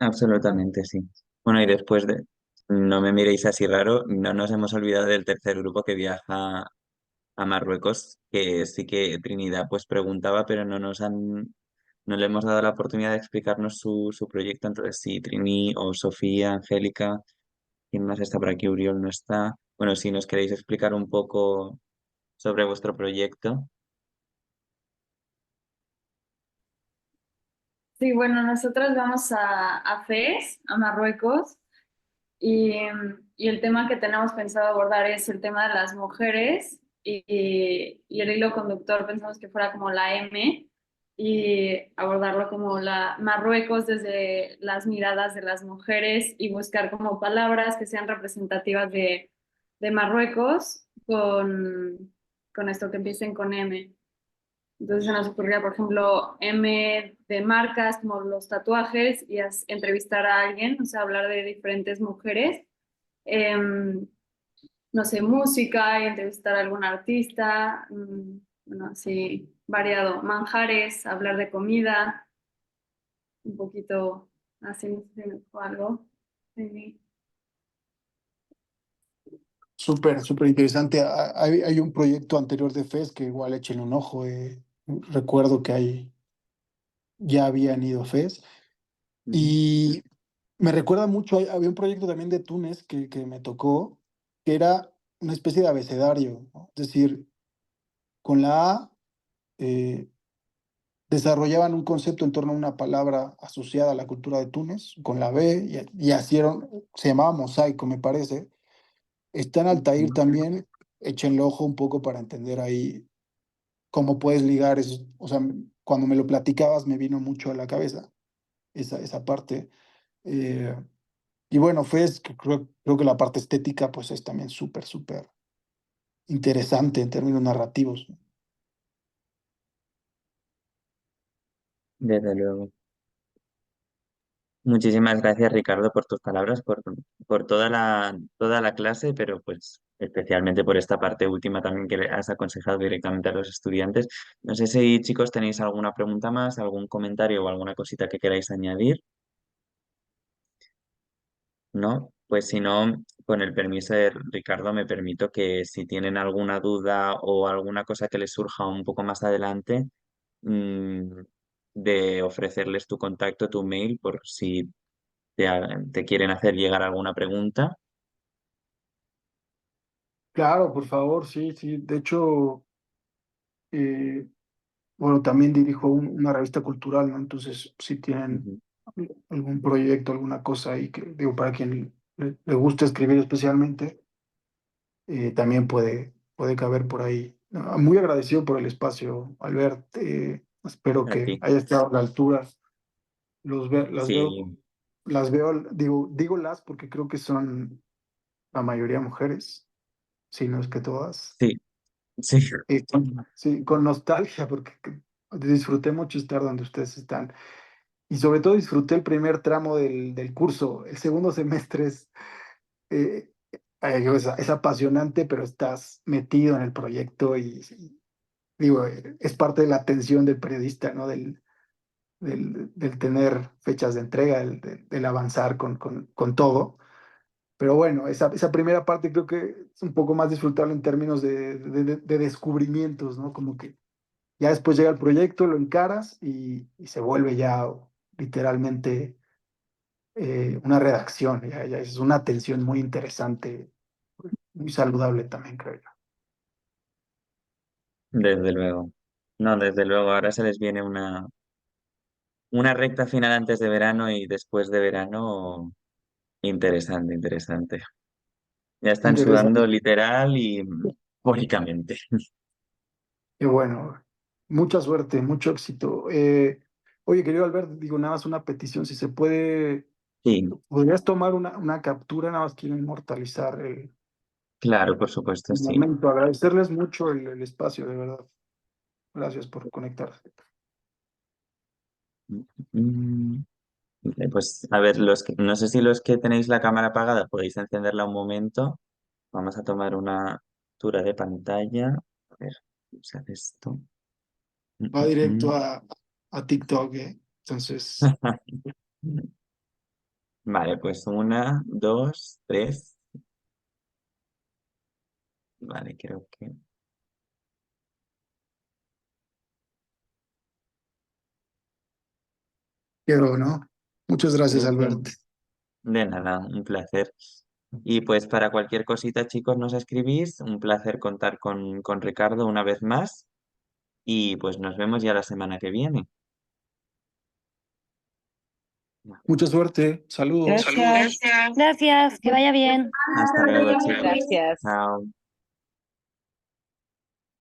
Absolutamente, sí. Bueno, y después de, no me miréis así raro, no nos hemos olvidado del tercer grupo que viaja a Marruecos, que sí que Trinidad pues preguntaba, pero no le hemos dado la oportunidad de explicarnos su proyecto. Entonces, sí, Trini o Sofía, Angélica, ¿quién más está por aquí? Uriol no está. Bueno, si nos queréis explicar un poco sobre vuestro proyecto. Sí, bueno, nosotros vamos a Fez, a Marruecos, y el tema que tenemos pensado abordar es el tema de las mujeres y el hilo conductor pensamos que fuera como la M y abordarlo como la Marruecos desde las miradas de las mujeres y buscar como palabras que sean representativas de Marruecos con esto que empiecen con M. Entonces se nos ocurría, por ejemplo, M de marcas como los tatuajes y entrevistar a alguien, o sea, hablar de diferentes mujeres. No sé, música y entrevistar a algún artista, bueno, así variado. Manjares, hablar de comida, un poquito así, no sé si me fue algo. Sí. Súper, súper interesante. Hay un proyecto anterior de FES que igual echen un ojo. Recuerdo que ya habían ido a FES. Ujú. Y me recuerda mucho, había un proyecto también de Túnez que me tocó, que era una especie de abecedario, ¿no? Es decir, con la A eh, desarrollaban un concepto en torno a una palabra asociada a la cultura de Túnez, con la B, y hicieron, se llamaba mosaico, me parece. Está en Altair Ujú. también, échenle ojo un poco para entender ahí cómo puedes ligar eso. O sea, cuando me lo platicabas me vino mucho a la cabeza esa parte. Eh, y bueno, que creo que la parte estética pues es también súper, súper interesante en términos narrativos. Desde luego. Muchísimas gracias, Ricardo, por tus palabras, por toda la clase, pero pues especialmente por esta parte última también que le has aconsejado directamente a los estudiantes. No sé si, chicos, tenéis alguna pregunta más, algún comentario o alguna cosita que queráis añadir, ¿no? Pues si no, con el permiso de Ricardo, me permito que si tienen alguna duda o alguna cosa que les surja un poco más adelante, mm, de ofrecerles tu contacto, tu mail, por si te quieren hacer llegar alguna pregunta. Claro, por favor, sí, sí. De hecho, eh, bueno, también dirijo una revista cultural, ¿no? Entonces, si tienen Ujú. algún proyecto, alguna cosa ahí que, digo, para quien le gusta escribir especialmente, también puede caber por ahí. Muy agradecido por el espacio, Albert. Espero A que ti. haya estado a la altura. Sí, Las veo, digo las porque creo que son la mayoría mujeres, si no es que todas. sí, sí, Sí, con nostalgia, porque disfruté mucho estar donde ustedes están. Y sobre todo disfruté el primer tramo del curso. El segundo semestre eh, es apasionante, pero estás metido en el proyecto y, digo, es parte de la atención del periodista, ¿no? Del tener fechas de entrega, del avanzar con todo. Pero bueno, esa primera parte creo que es un poco más disfrutable en términos de descubrimientos, ¿no? Como que ya después llega el proyecto, lo encaras y se vuelve ya literalmente una redacción, ya es una atención muy interesante, muy saludable también, creo yo. Desde luego. No, desde luego, ahora se les viene una recta final antes de verano y después de verano interesante, interesante. Ya están Interesante. sudando literal y públicamente. Y bueno, mucha suerte, mucho éxito. Oye, querido Albert, digo nada más una petición, si se puede, Sí, podrías tomar una captura, nada más quiero inmortalizar claro, por supuesto, el sí. momento, agradecerles mucho el espacio, de verdad. Gracias por conectarse. Mm, Pues a ver, no sé si los que tenéis la cámara apagada podéis encenderla un momento. Vamos a tomar una captura de pantalla. A ver, usar esto. Va directo Mm. a TikTok, ¿eh? Entonces, Vale, pues una, dos, tres. Vale, creo que. quiero, ¿no? Muchas gracias, Creo que Albert. de nada, un placer. Y pues para cualquier cosita, chicos, nos escribís. Un placer contar con Ricardo una vez más. Y pues nos vemos ya la semana que viene. Mucha suerte. Saludos. Gracias. Gracias, que vaya bien. Hasta luego, chicos. Gracias. Chao.